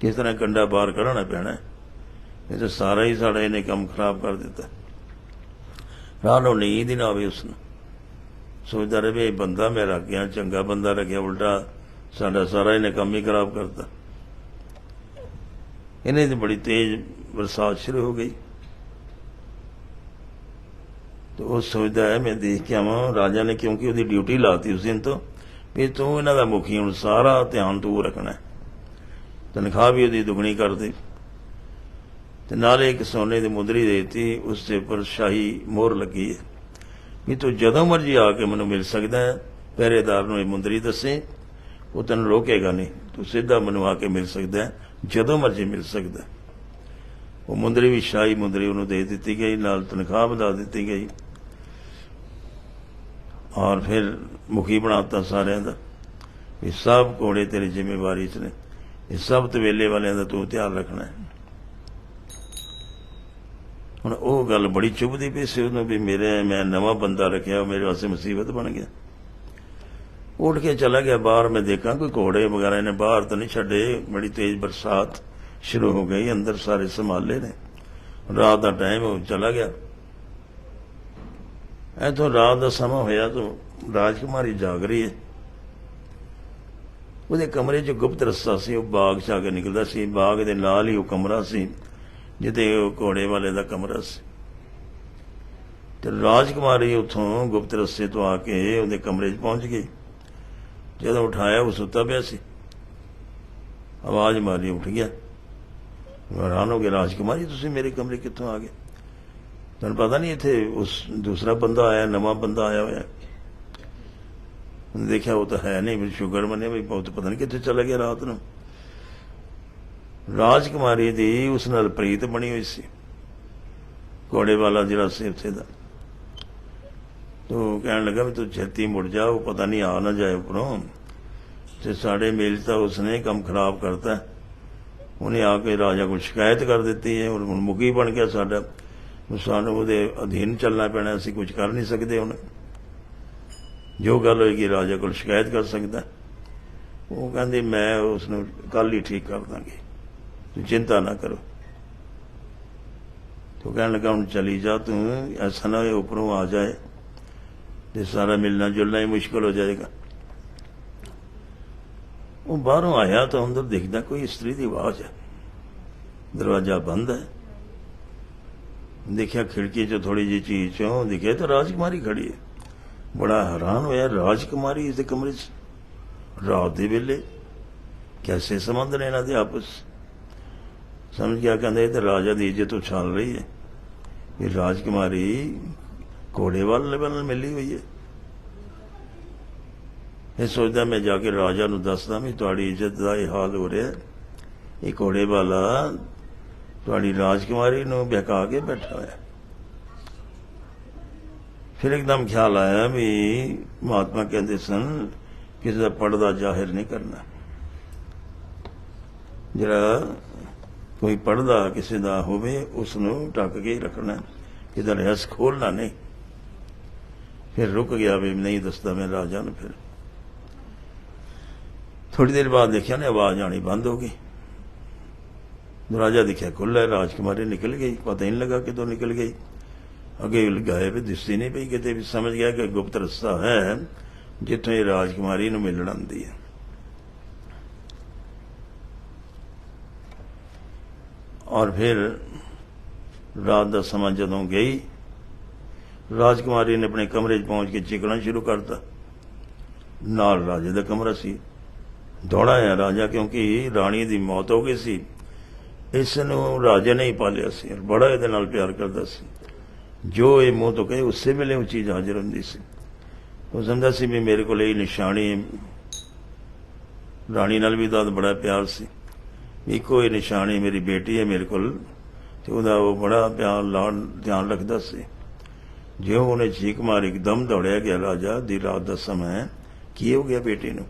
किस तरह कंडा बाहर कढ़ना पैना ये तो सारा ही साड़ा इन्हें काम खराब कर दिता। रात नींद ही ना आवे उसने सोचता रहे बंदा मैं रख गया चंगा बंदा रखिया उल्टा साडा सारा इन्हें काम ही खराब करता। इन्हें तो बड़ी तेज बरसात शुरू हो गई तो वह सोचता है मैं देख के आवा राजा ने क्योंकि उसकी ड्यूटी लाती उस दिन तो भी तू इन्हों का मुखी हूँ सारा ध्यान तू रखना तनख्वाह भी उसकी दुगनी कर दी नाले एक सोने की मुंदरी देती उसके उपर शाही मोहर लगी है भी तू जदों मर्जी आके मैनू मिल सकता है पहरेदार नूं मुंदरी दसे वो तेन रोकेगा नहीं तू सीधा मैनू आके मिल सकता है जदों मर्जी मिल सकता है। वो मुंदरी भी शाही मुंदरी उन्होंने दे दी गई नाल तनख्वाह बढ़ा दी गई। और फिर मुखी बनाता सारिਆਂ ਦਾ ਵੀ ਸਭ ਘੋੜੇ ਤੇਰੀ ਜ਼ਿੰਮੇਵਾਰੀ 'ਚ ਨੇ, ਇਹ ਸਭ ਤਵੇਲੇ ਵਾਲਿਆਂ ਦਾ ਤੂੰ ਧਿਆਨ ਰੱਖਣਾ ਹੈ। ਹੁਣ ਉਹ ਗੱਲ ਬੜੀ ਚੁੱਭਦੀ ਪਈ ਸੀ ਉਹਨੂੰ ਵੀ ਮੈਂ ਨਵਾਂ ਬੰਦਾ ਰੱਖਿਆ, ਮੇਰੇ ਵਾਸਤੇ ਮੁਸੀਬਤ ਬਣ ਗਿਆ। ਉੱਠ ਕੇ ਚਲਾ ਗਿਆ ਬਾਹਰ, ਮੈਂ ਦੇਖਾਂ ਕੋਈ ਘੋੜੇ ਵਗੈਰਾ ਨੇ ਬਾਹਰ ਤਾਂ ਨਹੀਂ ਛੱਡੇ। ਬੜੀ ਤੇਜ਼ ਬਰਸਾਤ ਸ਼ੁਰੂ ਹੋ ਗਈ, ਅੰਦਰ ਸਾਰੇ ਸੰਭਾਲੇ ਨੇ। ਰਾਤ ਦਾ ਟਾਈਮ ਉਹ ਚਲਾ ਗਿਆ। ਇੱਥੋਂ ਰਾਤ ਦਾ ਸਮਾਂ ਹੋਇਆ ਤਾਂ ਰਾਜਕੁਮਾਰੀ ਜਾਗ ਰਹੀ ਹੈ। ਉਹਦੇ ਕਮਰੇ 'ਚ ਗੁਪਤ ਰਸਤਾ ਸੀ, ਉਹ ਬਾਗ 'ਚ ਆ ਕੇ ਨਿਕਲਦਾ ਸੀ। ਬਾਗ ਦੇ ਨਾਲ ਹੀ ਉਹ ਕਮਰਾ ਸੀ ਜਿੱਥੇ ਉਹ ਘੋੜੇ ਵਾਲੇ ਦਾ ਕਮਰਾ ਸੀ। ਤੇ ਰਾਜਕੁਮਾਰੀ ਉੱਥੋਂ ਗੁਪਤ ਰਸਤੇ ਤੋਂ ਆ ਕੇ ਉਹਦੇ ਕਮਰੇ 'ਚ ਪਹੁੰਚ ਗਈ। ਜਦੋਂ ਉਠਾਇਆ ਉਹ ਸੁੱਤਾ ਪਿਆ ਸੀ। ਆਵਾਜ਼ ਮਾਰੀ, ਉੱਠ ਗਿਆ। ਹੈਰਾਨ ਹੋ ਗਿਆ, ਰਾਜਕੁਮਾਰੀ ਤੁਸੀਂ ਮੇਰੇ ਕਮਰੇ ਕਿੱਥੋਂ ਆ ਗਏ? ਤੁਹਾਨੂੰ ਪਤਾ ਨਹੀਂ ਇੱਥੇ ਉਸ ਦੂਸਰਾ ਬੰਦਾ ਆਇਆ, ਨਵਾਂ ਬੰਦਾ ਆਇਆ ਹੋਇਆ। ਦੇਖਿਆ ਉਹ ਤਾਂ ਹੈ ਨਹੀਂ। ਸ਼ੁਕਰ ਮੰਨਿਆ ਵੀ ਬਹੁਤ ਪਤਾ ਨਹੀਂ ਕਿੱਥੇ ਚਲਾ ਗਿਆ ਰਾਤ ਨੂੰ। ਰਾਜਕੁਮਾਰੀ ਦੀ ਉਸ ਨਾਲ ਪ੍ਰੀਤ ਬਣੀ ਹੋਈ ਸੀ, ਘੋੜੇ ਵਾਲਾ ਜਿਹੜਾ ਸੀ ਉੱਥੇ ਦਾ। ਤੋ ਕਹਿਣ ਲੱਗਾ ਵੀ ਤੂੰ ਛੇਤੀ ਮੁੜ ਜਾ, ਉਹ ਪਤਾ ਨਹੀਂ ਆ ਨਾ ਜਾਏ ਉੱਪਰੋਂ, ਤੇ ਸਾਡੇ ਮੇਲ ਤਾਂ ਉਸਨੇ ਕੰਮ ਖਰਾਬ ਕਰਤਾ। ਉਹਨੇ ਆ ਕੇ ਰਾਜਾ ਕੋਲ ਸ਼ਿਕਾਇਤ ਕਰ ਦਿੱਤੀ ਹੈ। ਹੁਣ ਮੁਖੀ ਬਣ ਗਿਆ ਸਾਡਾ, ਸਾਨੂੰ ਉਹਦੇ ਅਧੀਨ ਚੱਲਣਾ ਪੈਣਾ, ਅਸੀਂ ਕੁਝ ਕਰ ਨਹੀਂ ਸਕਦੇ। ਹੁਣ ਜੋ ਗੱਲ ਹੋਏਗੀ ਰਾਜਾ ਕੋਲ ਸ਼ਿਕਾਇਤ ਕਰ ਸਕਦਾ। ਉਹ ਕਹਿੰਦੇ ਮੈਂ ਉਸਨੂੰ ਕੱਲ੍ਹ ਹੀ ਠੀਕ ਕਰ ਦਾਂਗੀ, ਤੂੰ ਚਿੰਤਾ ਨਾ ਕਰੋ। ਤੂੰ ਕਹਿਣ ਲੱਗਾ ਹੁਣ ਚਲੀ ਜਾ ਤੂੰ, ਐਸਾ ਨਾ ਹੋਏ ਉੱਪਰੋਂ ਆ ਜਾਏ ਤੇ ਸਾਰਾ ਮਿਲਣਾ ਜੁਲਣਾ ਹੀ ਮੁਸ਼ਕਿਲ ਹੋ ਜਾਏਗਾ। ਉਹ ਬਾਹਰੋਂ ਆਇਆ ਤਾਂ ਅੰਦਰ ਦਿਖਦਾ ਕੋਈ ਇਸਤਰੀ ਦੀ ਆਵਾਜ਼ ਹੈ। ਦਰਵਾਜ਼ਾ ਬੰਦ ਹੈ। ਦੇਖਿਆ ਖਿੜਕੀ 'ਚੋਂ ਥੋੜੀ ਜਿਹੀ ਚੀਜ਼ 'ਚੋਂ ਦਿਖਿਆ ਤਾਂ ਰਾਜਕੁਮਾਰੀ ਖੜੀ ਹੈ। ਬੜਾ ਹੈਰਾਨ ਹੋਇਆ, ਰਾਜਕੁਮਾਰੀ ਇਸਦੇ ਕਮਰੇ 'ਚ ਰਾਤ ਦੇ ਵੇਲੇ, ਕੈਸੇ ਸੰਬੰਧ ਨੇ ਇਹਨਾਂ ਦੇ ਆਪਸ। ਸਮਝ ਗਿਆ, ਕਹਿੰਦੇ ਇਹ ਤਾਂ ਰਾਜਾ ਦੀ ਇੱਜ਼ਤ ਉਛਾਲ ਰਹੀ ਹੈ। ਇਹ ਰਾਜਕੁਮਾਰੀ ਘੋੜੇ ਵਾਲੇ ਨਾਲ ਮਿਲੀ ਹੋਈ ਹੈ। ਇਹ ਸੋਚਦਾ ਮੈਂ ਜਾ ਕੇ ਰਾਜਾ ਨੂੰ ਦੱਸਦਾ ਵੀ ਤੁਹਾਡੀ ਇੱਜ਼ਤ ਦਾ ਇਹ ਹਾਲ ਹੋ ਰਿਹਾ। ਇਹ ਘੋੜੇ ਵਾਲਾ ਤੁਹਾਡੀ ਰਾਜਕੁਮਾਰੀ ਨੂੰ ਬਹਿਕਾ ਕੇ ਬੈਠਾ ਹੋਇਆ। ਫਿਰ ਇੱਕਦਮ ਖਿਆਲ ਆਇਆ ਵੀ ਮਹਾਤਮਾ ਕਹਿੰਦੇ ਸਨ ਕਿਸੇ ਦਾ ਪਰਦਾ ਜ਼ਾਹਿਰ ਨਹੀਂ ਕਰਨਾ। ਜਿਹੜਾ ਕੋਈ ਪਰਦਾ ਕਿਸੇ ਦਾ ਹੋਵੇ ਉਸ ਨੂੰ ਢੱਕ ਕੇ ਰੱਖਣਾ, ਇਹਦਾ ਰਹੱਸ ਖੋਲ੍ਹਣਾ ਨਹੀਂ। ਫਿਰ ਰੁਕ ਗਿਆ ਵੀ ਨਹੀਂ ਦੱਸਦਾ ਮੈਂ ਰਾਜਾ ਨੂੰ। ਫਿਰ ਥੋੜੀ ਦੇਰ ਬਾਅਦ ਦੇਖਿਆ ਨੇ ਆਵਾਜ਼ ਆਣੀ ਬੰਦ ਹੋ ਗਈ। ਦਰਵਾਜ਼ਾ ਦੇਖਿਆ ਖੁੱਲ੍ਹਾ ਹੈ। ਰਾਜਕੁਮਾਰੀ ਨਿਕਲ ਗਈ, ਪਤਾ ਹੀ ਨਹੀਂ ਲੱਗਾ ਕਿਦੋਂ ਨਿਕਲ ਗਈ। ਅੱਗੇ ਲਗਾਏ ਵੀ ਦਿਸਦੀ ਨਹੀਂ ਪਈ ਕਿਤੇ ਵੀ। ਸਮਝ ਗਿਆ ਕਿ ਗੁਪਤ ਰਸਤਾ ਹੈ ਜਿੱਥੋਂ ਇਹ ਰਾਜਕੁਮਾਰੀ ਨੂੰ ਮਿਲਣ ਆਉਂਦੀ ਹੈ। ਔਰ ਫਿਰ ਰਾਤ ਦਾ ਸਮਾਂ ਜਦੋਂ ਗਈ, ਰਾਜਕੁਮਾਰੀ ਨੇ ਆਪਣੇ ਕਮਰੇ 'ਚ ਪਹੁੰਚ ਕੇ ਚੀਕਣਾ ਸ਼ੁਰੂ ਕਰਤਾ। ਨਾਲ ਰਾਜੇ ਦਾ ਕਮਰਾ ਸੀ। ਦੌੜਾ ਆਇਆ ਰਾਜਾ, ਕਿਉਂਕਿ ਰਾਣੀ ਦੀ ਮੌਤ ਹੋ ਗਈ ਸੀ। ਇਸ ਨੂੰ ਰਾਜੇ ਨੇ ਹੀ ਪਾਲਿਆ ਸੀ, ਬੜਾ ਇਹਦੇ ਨਾਲ ਪਿਆਰ ਕਰਦਾ ਸੀ। ਜੋ ਇਹ ਮੂੰਹ ਤੋਂ ਕਹੇ ਉਸੇ ਵੇਲੇ ਉਹ ਚੀਜ਼ ਹਾਜ਼ਰ ਹੁੰਦੀ ਸੀ। ਉਹ ਸਮਝਦਾ ਸੀ ਵੀ ਮੇਰੇ ਕੋਲ ਇਹ ਨਿਸ਼ਾਨੀ। ਰਾਣੀ ਨਾਲ ਵੀ ਤਾਂ ਬੜਾ ਪਿਆਰ ਸੀ। ਇੱਕੋ ਹੀ ਨਿਸ਼ਾਨੀ ਮੇਰੀ ਬੇਟੀ ਹੈ ਮੇਰੇ ਕੋਲ, ਤੇ ਉਹਦਾ ਉਹ ਬੜਾ ਪਿਆਰ ਲਾਡ ਧਿਆਨ ਰੱਖਦਾ ਸੀ। ਜਿਉਂ ਉਹਨੇ ਚੀਕ ਮਾਰੀ, ਇੱਕਦਮ ਦੌੜਿਆ ਗਿਆ ਰਾਜਾ। ਦੀ ਰਾਤ ਦਾ ਸਮਾਂ, ਕੀ ਹੋ ਗਿਆ ਬੇਟੀ ਨੂੰ?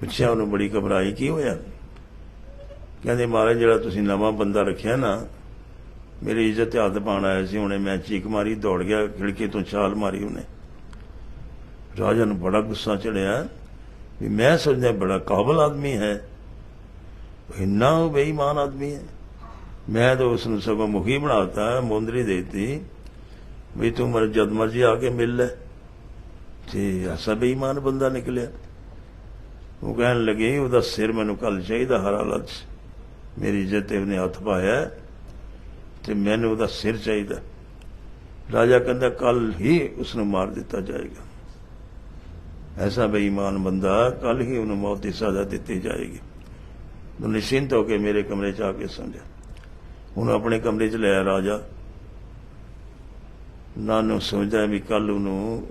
ਪੁੱਛਿਆ ਉਹਨੂੰ, ਬੜੀ ਘਬਰਾਈ, ਕੀ ਹੋਇਆ? ਕਹਿੰਦੇ ਮਹਾਰਾਜ ਜਿਹੜਾ ਤੁਸੀਂ ਨਵਾਂ ਬੰਦਾ ਰੱਖਿਆ ਨਾ, ਮੇਰੀ ਇੱਜ਼ਤ ਤੇ ਹੱਥ ਪਾਉਣ ਆਇਆ ਸੀ, ਹੁਣੇ ਮੈਂ ਚੀਕ ਮਾਰੀ, ਦੌੜ ਗਿਆ, ਖਿੜਕੀ ਤੋਂ ਛਾਲ ਮਾਰੀ ਉਹਨੇ। ਰਾਜਾ ਨੂੰ ਬੜਾ ਗੁੱਸਾ ਚੜਿਆ ਵੀ ਮੈਂ ਸੋਚਦਾ ਬੜਾ ਕਾਬਲ ਆਦਮੀ ਹੈ, ਇੰਨਾ ਉਹ ਬੇਈਮਾਨ ਆਦਮੀ ਹੈ। ਮੈਂ ਤਾਂ ਉਸ ਨੂੰ ਸਗੋਂ ਮੁਖੀ ਬਣਾਤਾ, ਮੁੰਦਰੀ ਦੇਤੀ ਵੀ ਤੂੰ ਜਦ ਮਰਜੀ ਆ ਕੇ ਮਿਲ ਲੈ। ਤੇ ਐਸਾ ਬੇਈਮਾਨ ਬੰਦਾ ਨਿਕਲਿਆ। ਉਹ ਕਹਿਣ ਲੱਗੇ ਉਹਦਾ ਸਿਰ ਮੈਨੂੰ ਕੱਲ ਚਾਹੀਦਾ ਹਰ ਹਾਲਤ 'ਚ। ਮੇਰੀ ਇੱਜ਼ਤ ਤੇ ਉਹਨੇ ਹੱਥ ਪਾਇਆ ਤੇ ਮੈਨੂੰ ਉਹਦਾ ਸਿਰ ਚਾਹੀਦਾ। ਰਾਜਾ ਕਹਿੰਦਾ ਕੱਲ ਹੀ ਉਸ ਨੂੰ ਮਾਰ ਦਿੱਤਾ ਜਾਏਗਾ। ਐਸਾ ਬੇਈਮਾਨ ਬੰਦਾ, ਕੱਲ ਹੀ ਉਹਨੂੰ ਮੌਤ ਦੀ ਸਜ਼ਾ ਦਿੱਤੀ ਜਾਏਗੀ। ਤੂੰ ਨਿਸ਼ਚਿੰਤ ਹੋ ਕੇ ਮੇਰੇ ਕਮਰੇ 'ਚ ਆ ਕੇ ਸੌਂ ਜਾ। ਉਹਨੂੰ ਆਪਣੇ ਕਮਰੇ 'ਚ ਲਿਆ ਰਾਜਾ। ਨਾਨੂੰ ਸੋਚਦਾ ਵੀ ਕੱਲ ਉਹਨੂੰ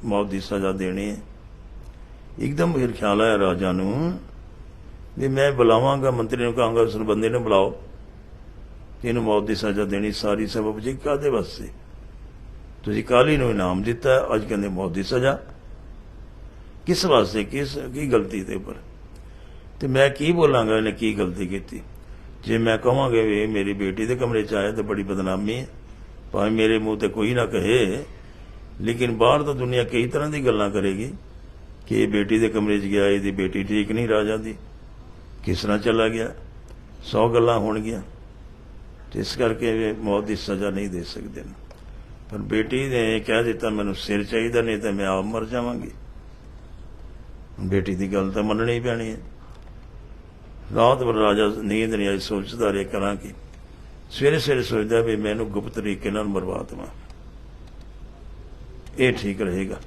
ਮੌਤ ਦੀ ਸਜ਼ਾ ਦੇਣੀ ਹੈ। ਇੱਕਦਮ ਫਿਰ ਖਿਆਲ ਆਇਆ ਰਾਜਾ ਨੂੰ ਵੀ ਮੈਂ ਬੁਲਾਵਾਂਗਾ, ਮੰਤਰੀ ਨੂੰ ਕਹਾਂਗਾ ਉਸ ਬੰਦੇ ਨੂੰ ਬੁਲਾਓ, ਇਹਨੂੰ ਮੌਤ ਦੀ ਸਜ਼ਾ ਦੇਣੀ ਸਾਰੀ ਸਬਬ ਜੀ ਕਾਹਦੇ ਵਾਸਤੇ? ਤੁਸੀਂ ਕਾਲੀ ਨੂੰ ਇਨਾਮ ਦਿੱਤਾ, ਅੱਜ ਕਹਿੰਦੇ ਮੌਤ ਦੀ ਸਜ਼ਾ। किस वास्ते, की गलती के उपर? तो मैं की बोलांगा इन्हें की गलती की? जे मैं कहांगे भी मेरी बेटी के कमरे च आया तो बड़ी बदनामी है, भावें मेरे मुँह ते कोई ना कहे, लेकिन बाहर तो दुनिया कई तरह की गल्लां करेगी कि ये बेटी के कमरे च गया, इसकी बेटी ठीक नहीं राजा दी, किस तरह चला गया, 100 गल्लां होणगियां। तो इस करके मौत की सज़ा नहीं दे सकते। पर बेटी ने कह दिता मैनूं सिर चाहिए, नहीं तो मैं आप मर जावांगी। बेटी की गल तो मननी ही पैनी है। रात भर राजा नींद नहीं आई, सोचता रहा करा कि सवेरे सवेरे सोचता भी मैनू गुप्त तरीके नाल मरवा देवां, ये ठीक रहेगा।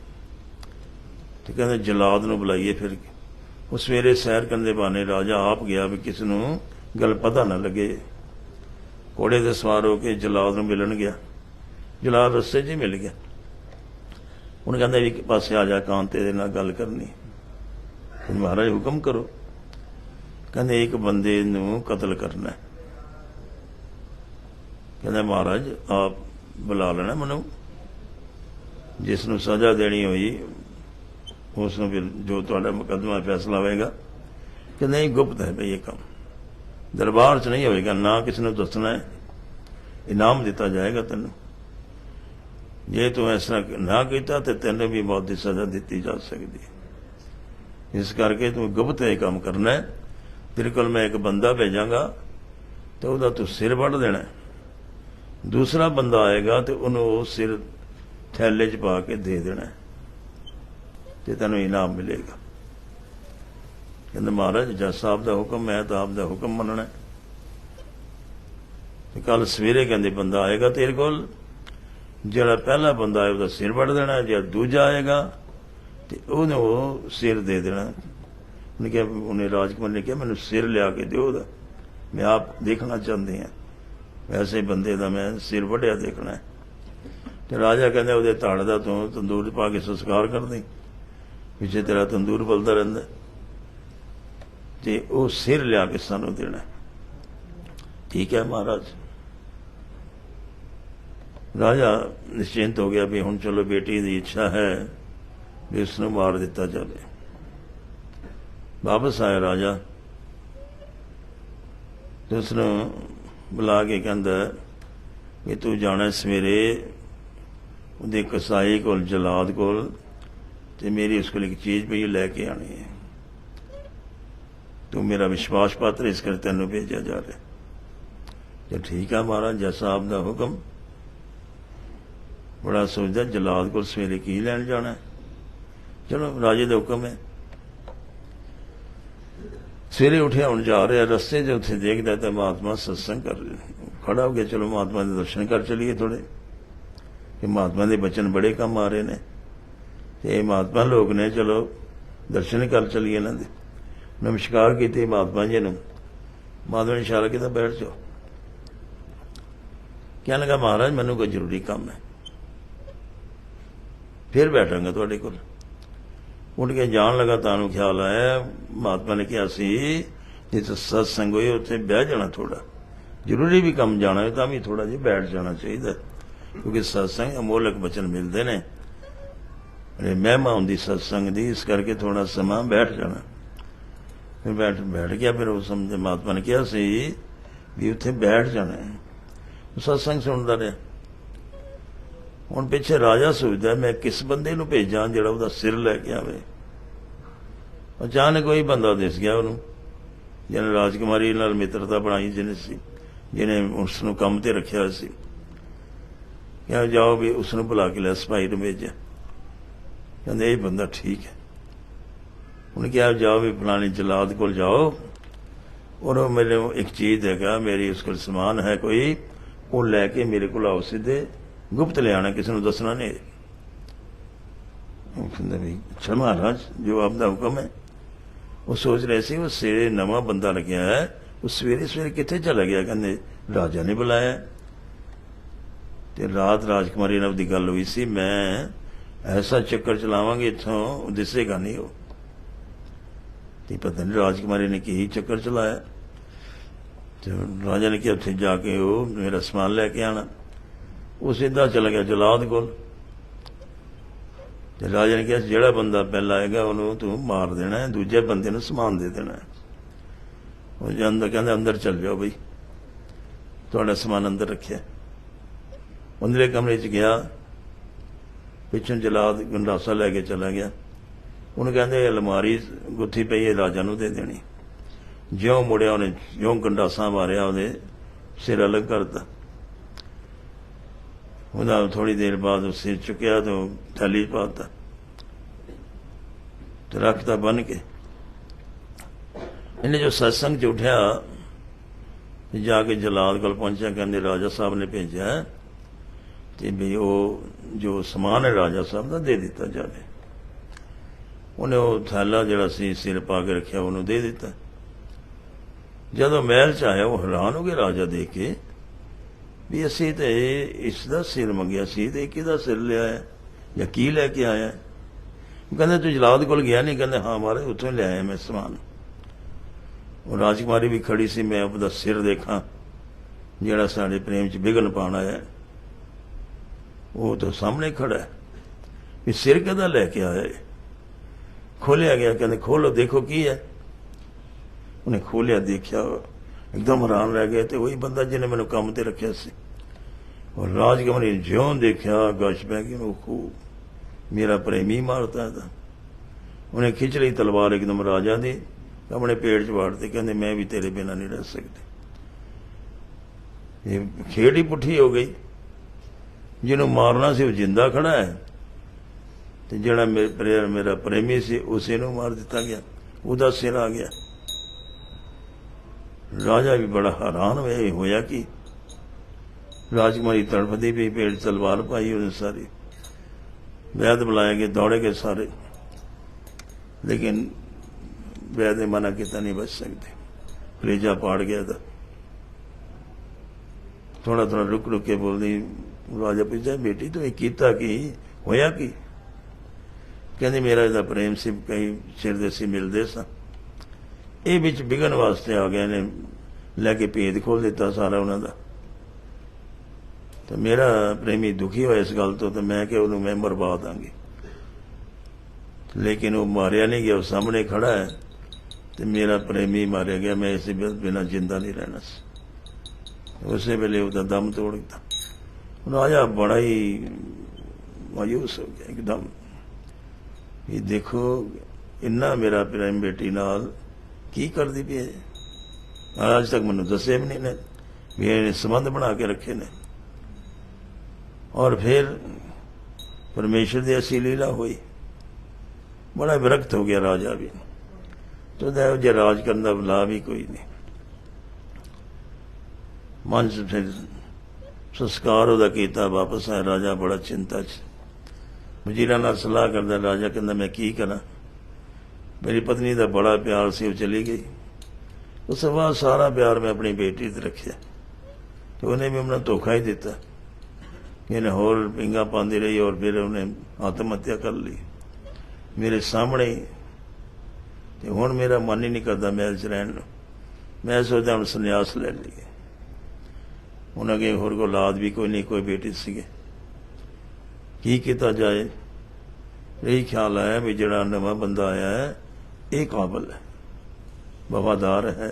तो कहते जलाद नूं बुलाइए। फिर वो सवेरे सैर करने बहाने राजा आप गया भी किसी नूं गल पता ना लगे। घोड़े ते सवार होकर जलाद नूं मिलन गया। जलाद रस्ते च ही मिल गया। उन्हें कहते भी एक पासे आ जा, कांते दे नाल गल करनी। महाराज हुक्म करो। कहते एक बंदे नूं कतल करना है। कहते महाराज आप बुला लेना मनु, जिसनों सज़ा देनी हुई उसनों फिर जो तुहाडा मुकदमा फैसला होएगा। कि नहीं गुप्त है भाई ये काम, दरबार च नहीं होएगा, ना किसी ने दसना है, इनाम दिता जाएगा तेन। जे तू इस तरह ना किया तो तेन भी मौत की सज़ा दी जा सकती है। इस करके तू गुप्त ये काम करना है। तेरे को मैं एक बंदा भेजांगा तो वह तू सिर वढ़ देना है। दूसरा बंदा आएगा तो उन्होंने सिर थैले च पा के दे देना है, तो तेनों इनाम मिलेगा। कहते महाराज जज साहब का हुक्म, मैं तो आपका हुक्म मनना है। तो कल सवेरे कहते बंदा आएगा तेरे को, जरा पहला बंदा है वह सिर वढ़ देना, जो दूजा आएगा तो उन्हें वो सिर दे देना। उन्हें कहा, उन्हें राजकुमार ने कहा मैंने सिर लिया के दो, मैं आप देखना चाहते हैं, वैसे बंदे का मैं सिर वढ़िया देखना है। तो राजा कहते वो धड़ का तू तंदूर पा के संस्कार कर दी, पिछे तेरा तंदूर बलता रहा, तो वो सिर लिया के सानू देना। ठीक है महाराज। राजा निश्चिंत हो गया भी हुण चलो बेटी की इच्छा है भी उसनूं मार दिता जाए। वापस आया राजा तो उसनूं बुला के कहंदा भी तू जाना सवेरे उहदे कसाई कोल, जलाद कोल, ते मेरी उस कोल एक चीज़ पई लैके आनी है। तू मेरा विश्वास पात्र, इस करके तैनूं भेजा जा रहा। तो ठीक है महाराज, जज साहब का हुक्म। बड़ा सोचता जलाद को सवेरे की लैन जाना है। चलो राजे का हुक्म है। सवेरे उठिया हुण जा रहा, रस्ते च उत्थे देखदा तो महात्मा सत्संग कर खड़ा हो गया। चलो महात्मा के दर्शन कर चलीए थोड़े, कि महात्मा के बचन बड़े कम आ रहे हैं, तो महात्मा लोग ने, चलो दर्शन कर चलीए इन्हां दे। नमस्कार की महात्मा जी ने। महात्मा ने इशारा किया बैठ जाओ। कहने लगा महाराज मैनू कोई जरूरी काम है, फिर बैठांगा थोड़े को। उठ के जान लगा, तानू ख्याल आया महात्मा ने कहा सी जिस सत्संग होए उत्थे बह जाना, थोड़ा जरूरी भी काम जाना है तो भी थोड़ा जिहा बैठ जाना चाहिए, क्योंकि सत्संग अमोलक वचन मिलते हैं, महिमा होंदी सत्संग की, इस करके थोड़ा समा बैठ जाना। फिर बैठ गया। फिर वो समझ महात्मा ने कहा सी भी उत्थे बैठ जाना है, सत्संग सुनता रहा। हुण पिछे राजा सोचता मैं किस बंदे नूं भेजा जिहड़ा उहदा सिर लैके आवे। अचानक कोई बंदा दिस गया उन्होंने, जिन्हें राजकुमारी नाल मित्रता बनाई, जिन्हें उसनूं काम ते रखिया सी। क्या जाओ भी उसनूं बुला के लै, सिपाही नूं भेजा। कहंदे ये बंदा ठीक है। उन्हें कहा जाओ भी फलानी जलाद कोल जाओ, और मेरे एक चीज़ है, मेरी उस कोल समान है कोई, वो लैके मेरे को आओ, सीधे गुप्त ले आना, किसी को दसना नहीं। अच्छा महाराज जो आपका हुक्म है। वो सोच रहे थे वो सवेरे नवा बंदा लग्या है, वो सवेरे सवेरे कितने चला गया, कहते राजा ने बुलाया। तो रात राजकुमारी नाल दी गल हुई सी, मैं ऐसा चक्कर चलावांगी इत्थों दिसेगा नहीं हो। तो पता नहीं राजकुमारी ने की चक्कर चलाया। तो राजा ने कहा उत्थे जाके वो मेरा समान लैके आना। वो सीधा चला गया जलाद कोल। तो राजा ने कहा जिहड़ा बंदा पहला आएगा उन्होंने तू मार देना है, दूजे बंदे नूं समान दे देना है। वो अंदर कहते अंदर चल जाओ बई, तुहाडा समान अंदर रखिया। अंदरले कमरे च गया, पिछों जलाद गंडासा लैके चला गया। उन्हें कहते अलमारी गुत्थी पई है राजा नूं दे देनी। ज्यों मुड़िया उन्हें ज्यों गंडासा मारिया उहदे सिर अलग करता। उन्हें थोड़ी देर बाद वो सिर चुकया तो थैली पाता तो रखता बन के। इन्हें जो सत्संग च उठा जाके जलाद कोल पहुंचा, कहते राजा साहब ने भेजा है तो भी वो जो समान है राजा साहब का दे दिता जाए। उन्हें वो थैला जरा सी सिर पा के रखा उन्होंने दे दिता। जदों महल च आया वो हैरान हो गया राजा देख के भी असी तो इसका सिर मंगया सी ते किहदा सिर लिया है या की लैके आया। कहते तू जलाद कोल गया नहीं? कहते हाँ महाराज उत्थों ले आया मैं समान। और राजकुमारी भी खड़ी सी, मैं अपना सिर देखा जिहड़ा साडे प्रेम च विघन पाण आया। वो तो सामने खड़ा है भी सिर कहदा लैके आया है। खोलिया गया, कहते खोलो देखो की है। उन्हें खोलिया, देखा, एकदम हैरान रह गए। तो वही बंदा जिन्हें मैंने काम ते रखा सी। और राजकुमार ने ज्यों देखा गश पै गई, खूब मेरा प्रेमी मारता था। उन्हें खिंच ली तलवार एकदम राजा दी, अपने पेट च वाड़ते। कहते मैं भी तेरे बिना नहीं रह सकती। ये खेड़ ही पुठी हो गई। जिन्हों मारना सी वो जिंदा खड़ा है, तो जिहड़ा मेरा प्रेमी सी उसे नूं मार दिता गया, उहदा सिर आ गया। राजा भी बड़ा हैरान होया कि राजकुमारी तड़फदी भी, पेट तलवार पाई उन्हें सारी। वैद बुलाए गए, दौड़े गए सारे, लेकिन वैद ने मना किया नहीं बच सकते। कलेजा पाड़ गया था। थोड़ा थोड़ा रुक रुक के बोलती। राजा पूछा बेटी तू कीता की होया की? कहती मेरा इहदा प्रेम से कई चिर दे सी मिलते सा, ये बिच विघन वास्ते आ गए ने, लैके भेद खोल दिता सारा उन्होंने। तो मेरा प्रेमी दुखी होया इस गल तो मैं क्या उन्होंने मैं मरवा दांगी। लेकिन वो मारिया नहीं गया, वो सामने खड़ा है। तो मेरा प्रेमी मारिया गया, मैं इस बिना जिंदा नहीं रहना। उस वेले उसका दम तोड़ दिता। राजा बड़ा ही मायूस हो गया एकदम। ये देखो इन्ना मेरा प्रेम बेटी नाल की कर दी पई है, आज तक मैनूं दस्सिया भी नहीं ने भी इन्हें संबंध बना के रखे ने। और फिर परमेश्वर की ऐसी लीला हुई, बड़ा विरक्त हो गया राजा भी। तो जो राज करने का लाभ ही कोई नहीं। मन से फिर संस्कार उहदा कीता, वापस आया। राजा बड़ा चिंता च, वजीरां नाल सलाह करदा। राजा कहंदा मैं की करा, मेरी पत्नी का बड़ा प्यार सी, वो चली गई। उस बाद सारा प्यार मैं अपनी बेटी ते रखिया, तो उन्हें भी उन्हें धोखा ही दिता। इन्हें होर पिंगा पाती रही और फिर उन्हें आत्महत्या कर ली मेरे सामने ही। तो हुण मेरा मन ही नहीं करता महल च रहन नूं। मैं सोचता हूँ संन्यास ले लीए। उन्हें होर को औलाद भी कोई नहीं, कोई बेटी सीगे, की किया जाए। यही ख्याल आया भी जिहड़ा नवा बंदा आया है ये काबिल है, वफादार है।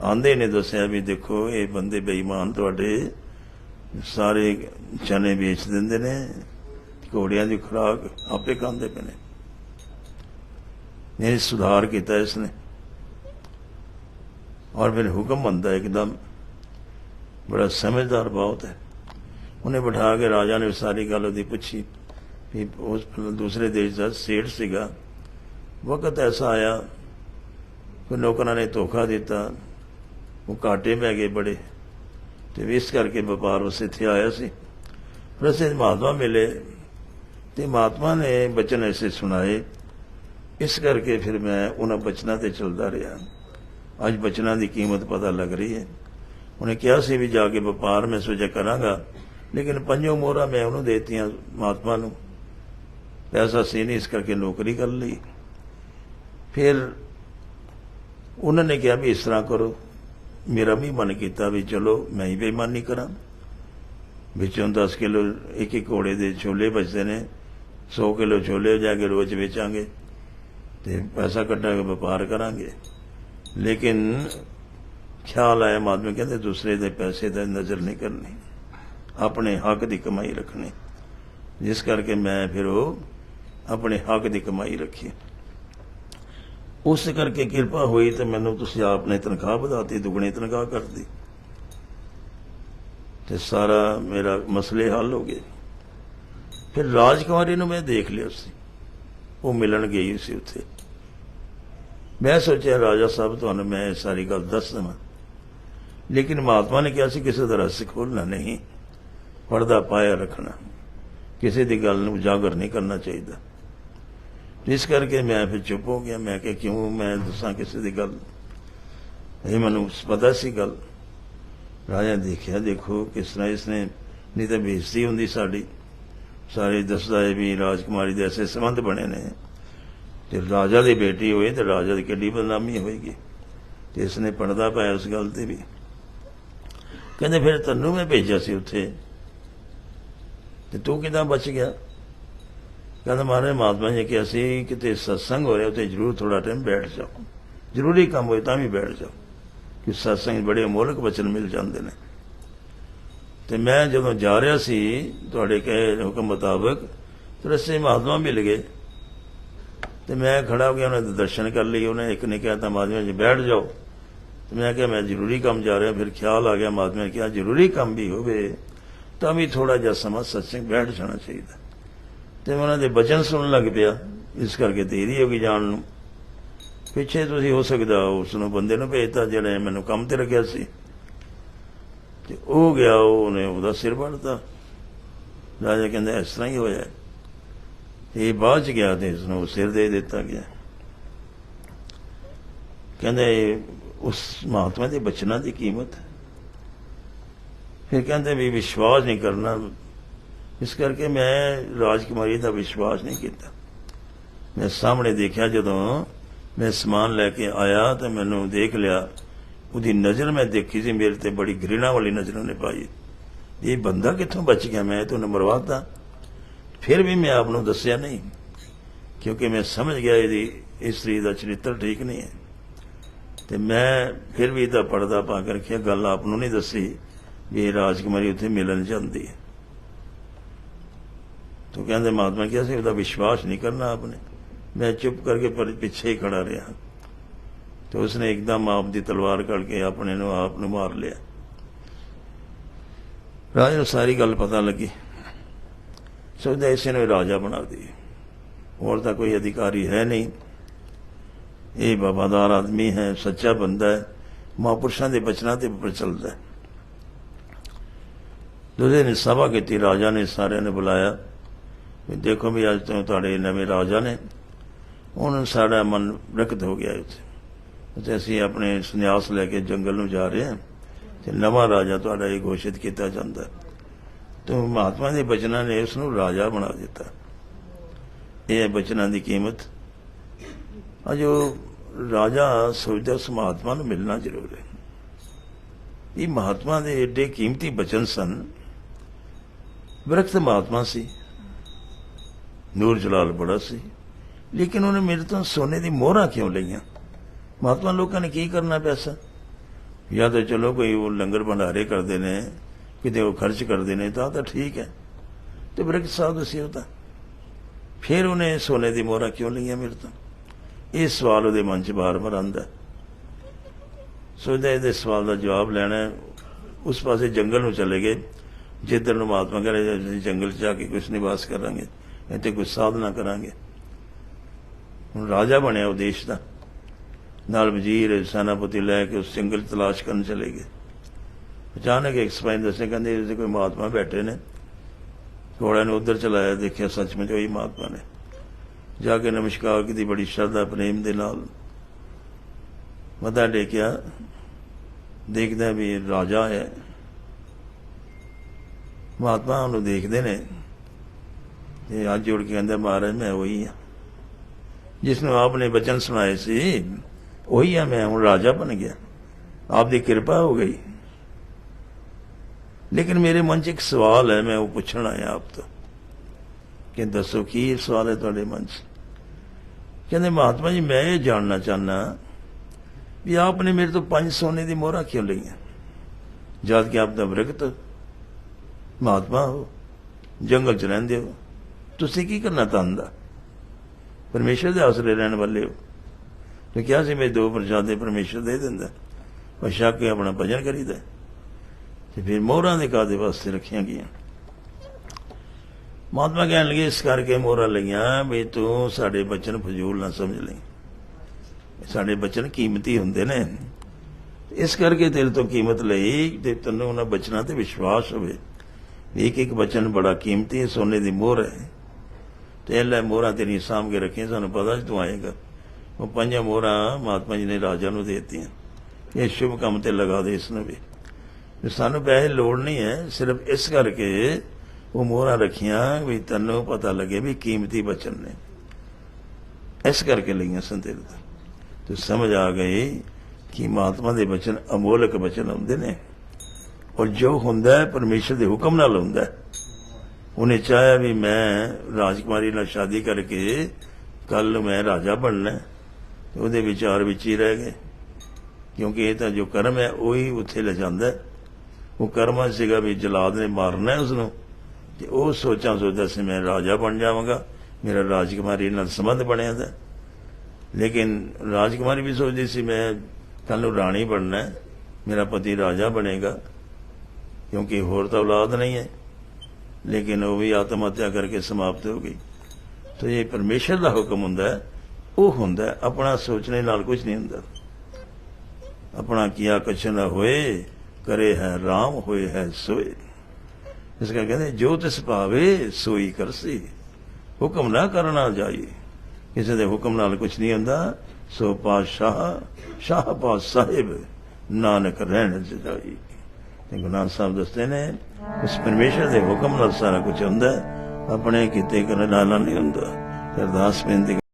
आंदे ने दसिया भी देखो ये बंदे बेईमान तुहाडे सारे चने बेच देंदे ने, घोड़ियां की खुराक आपे खांदे पे ने। नहीं सुधार किया इसने। और फिर हुक्म बनता एकदम, बड़ा समझदार बहुत है। उन्हें बिठा के राजा ने सारी गल उसकी पूछी भी उस दूसरे देश का सेठ सीगा। वक्त ऐसा आया कोई नौकरां ने धोखा दिता, वो घाटे पै गए बड़े, तो इस करके व्यापार उस इत्थे आया सी। फिर असीं महात्मा मिले तो महात्मा ने बचन ऐसे सुनाए, इस करके फिर मैं उन्होंने बचना ते चलता रहा। अज बचना की कीमत पता लग रही है। उन्हें कहा सी भी जाके व्यापार मैं सोचा करांगा, लेकिन 5 मोहरा मैं उन्होंने देतियां महात्मा नूं, पैसा सी नहीं, इस करके नौकरी कर ली। फिर उन्होंने कहा भी इस तरह करो। मेरा भी मन किया भी चलो मैं ही बेईमानी करा। विचों 10 किलो एक घोड़े के छोले बचते ने, 100 किलो छोले जाके रोज बेचांगे तो पैसा कट्टा के व्यापार करांगे। लेकिन ख्याल आया महात्मा कहते दूसरे दे पैसे दा नज़र नहीं करनी, अपने हक की कमाई रखनी। जिस करके मैं फिर वो अपने हक की कमाई रखी। उस करके किरपा हुई तो मैनू तुसीं आपने तनख्वाह वधाती, दुगनी तनख्वाह कर दी तो सारा मेरा मसले हल हो गए। फिर राजकुमारी नूं मैं देख लिया सी, वो मिलन गई सी उत्थे। मैं सोचा राजा साहब तुहानूं मैं सारी गल दस देवां, लेकिन महात्मा ने कहा सी किसी का रहस्य खोलना नहीं, पर्दा पाया रखना, किसी की गल नूं उजागर नहीं करना चाहिए। इस करके मैं फिर चुप हो गया। मैं क्या क्यों मैं दसा किसी की गल, ये मैनूं पता सी गल। राजा देखिया देखो किस तरह इसने, नहीं तो बेइज्जती होंदी साडी, सारे दसदा है भी राजकुमारी दे ऐसे संबंध बने ने, तो राजा की बेटी होए तो राजा की किड्डी बदनामी होएगी। तो इसने पर्दा पाया उस गल ते भी। कहते फिर तन्नू मैं भेजा सी उत्थे ते तू किदां बच गया? कहता महाराज महात्मा जी कहा सी किते सत्संग हो रहा उत्थे जरूर थोड़ा टाइम बैठ जाओ, जरूरी काम होए तां भी बैठ जाओ, कि सत्संग बड़े अमोलक वचन मिल जाते हैं। तो मैं जदों जा रहा सी तुहाडे कहे हुक्म मुताबक तो रस्ते महात्मा मिल गए, तो मैं खड़ा हो गया, उन्हें दर्शन कर लिए। उन्हें एक ने कहा था महात्मा जी बैठ जाओ, तो मैं क्या मैं जरूरी काम जा रहा। फिर ख्याल आ गया महात्मा ने कहा जरूरी काम भी हो तो भी थोड़ा जहा समा सत्संग बैठ जाना चाहिए। तो मैं उन्होंने वचन सुन लग पिया, इस करके देरी हो गई जान नूं। पिछे तुसीं हो सकदा उसनूं बंदे नूं भेजता जिहड़े मैनूं काम ते रखिया सी, ते ओह गया उन्हें उहदा सिर वढ़ता। राजा कहंदा इस तरह ही होया, ये बाद च गया तो इसनूं सिर दे दिता गया। कहंदे उस महात्मा के बचना की कीमत। फिर कहते भी विश्वास नहीं करना, इस करके मैं राजकुमारी का विश्वास नहीं किया। मैं सामने देखा जदों मैं समान लैके आया तो मैनू देख लिया, उसकी नज़र मैं देखी सी मेरे ते बड़ी घृणा वाली नज़र उन्हें पाई। ये बंदा कित्थों बच गया, मैं तो उन्हें मरवाता। फिर भी मैं आपनों दस्या नहीं, क्योंकि मैं समझ गया ये स्त्री का चरित्र ठीक नहीं है। तो मैं फिर भी इसका पर्दा पा के रखिया, गल आपनों नहीं दसी भी ये राजकुमारी उत्थे मिलन जाती है। तो कहते महात्मा क्या से उसका विश्वास नहीं करना आपने। मैं चुप करके पिछे ही खड़ा रहा, तो उसने एकदम आपकी तलवार कड़ के अपने आप मार लिया। राजा को सारी गल पता लगी, सोचता इसे ने राजा बना दी, और तो कोई अधिकारी है नहीं, ये वफादार आदमी है, सच्चा बंदा है, महापुरुषों के बचना के पर चलता है। दूसरे ने सभा की, राजा ने सारे ने बुलाया, देखो भी अज तो तुहाडे नवे राजा ने, उन्होंने साड़ा मन विरक्त हो गया उत्थे, असीं अपने संन्यास लैके जंगल में जा रहे हैं, तो नवा राजा तुहाडा ये घोषित किया जाता है। तो महात्मा के बचना ने उसनूं राजा बना दिता। यह बचना की कीमत। अज राजा सोचता उस महात्मा को मिलना जरूर है। ये महात्मा के एडे कीमती बचन सन। विरक्त महात्मा सी, नूर जलाल बड़ा सी, लेकिन उन्हें मेरे तो सोने की मोहरा क्यों लिया? महात्मा लोगों ने की करना पैसा, या तो चलो कोई वो लंगर भंडारे करते हैं, कितने वो खर्च करते हैं, तो ठीक है। तो विरक्त साहब दसी होता, फिर उन्हें सोने की मोहरा क्यों लिया मेरे तो? ये सवाल वो मन च बार बार आंदा। सोचता ये सवाल का जवाब लेना है। उस पासे जंगल में चले गए, जिधर महात्मा कह रहे जंगल जाके कुछ निवास करांगे, इतने कुछ साधना करांगे। हुण राजा बनया वो देश का, नाल वजीर सेनापति लैके उस जंगल तलाश करने चले गए। अचानक एक सिपाही दसे कहते कोई महात्मा बैठे ने। घोड़ा ने उधर चलाया, देखा सचमुच वही महात्मा ने। जाके नमस्कार की, बड़ी श्रद्धा प्रेम के नाल मत्था टेकिया, देखदा भी राजा है। महात्मा उन्होंने देखते ने, हाथ जोड़ के कहता महाराज मैं वही हाँ जिसनों आपने वचन सुनाए सी, वही है मैं, हूँ राजा बन गया, आपकी कृपा हो गई। लेकिन मेरे मन च एक सवाल है, मैं वो पूछना आया आप तो, कि दसो की सवाल है तुहाडे मन च? कहते महात्मा जी मैं ये जानना चाहना भी आपने मेरे तो 5 सोने की मोहरा क्यों लईयां, जद कि आप तो मृगत महात्मा हो, जंगल च रहिंदे हो, तुसीं की करना तन दा? परमेश्वर के आसरे रहने वाले हो। तो क्या सी मेरे 2 प्रसादे परमेश्वर दे दिंदा, पर शक के अपना भजन करीदा, तो फिर मोहरां दे कादे वास्ते रखियां गईयां? महात्मा कहन लगे इस करके मोहरा लईयां भी तू साडे बचन फजूल ना समझ लई, साडे बचन कीमती हुंदे ने, इस करके तेरे तो कीमत लई ते तैनूं उन्हां बचनां ते विश्वास होवे। एक एक बचन बड़ा कीमती है, सोने की मोहर है, तो ए लै मोहरां तेरियां साम के रखियां, सानूं पता तू आएगा। वो 5 मोहरां महात्मा जी ने राजा नूं दे दित्तियां, ये शुभ काम ते लगा दे इसनूं भी, सानूं पैसे लोड़ नहीं है, सिर्फ इस करके वो मोहरां रखियां भी तैनूं पता लगे भी कीमती बचन ने, इस करके लईयां सन तेरे तो। तो समझ आ गई कि महात्मा दे बचन अमोलक बचन हुंदे ने, और जो हुंदा है परमेश्वर के हुक्म नाल हुंदा है। उन्हें चाहा भी मैं राजकुमारी नाल शादी करके कल मैं राजा बनना, तो उहदे विचार विच ही रह गए, क्योंकि ये तो जो कर्म है वही उत्थे ले जांदा है। वो कर्म सीगा भी जलाद ने मारना है उसनूं, ते वो सोचदा सी मैं राजा बन जावांगा, मेरा राजकुमारी नाल संबंध बनिया दा। लेकिन राजकुमारी भी सोचदी सी मैं कल नूं राणी बनना है, मेरा पति राजा बनेगा, क्योंकि होर तो औलाद नहीं है। लेकिन वो भी आत्महत्या करके समाप्त हो गई। तो ये परमेश्वर का हुक्म हुंदा है, वो हुंदा है, अपना सोचने नाल कुछ नहीं हुंदा। अपना किया कछ न होए, करे है राम होए है सोए। इस करके कहते जो तिस पावे सोई करसी, हुक्म ना करना जाई, किसी के हुक्म नाल कुछ नहीं हुंदा। सो पातशाह शाह पात साहिब नानक रहन जाई। गुरु नानक साहब दसते ने उस परमेश्वर के हुक्म नाल सारा कुछ हुंदा, अपने किते करने नाल नहीं हुंदा। अरदास बेनती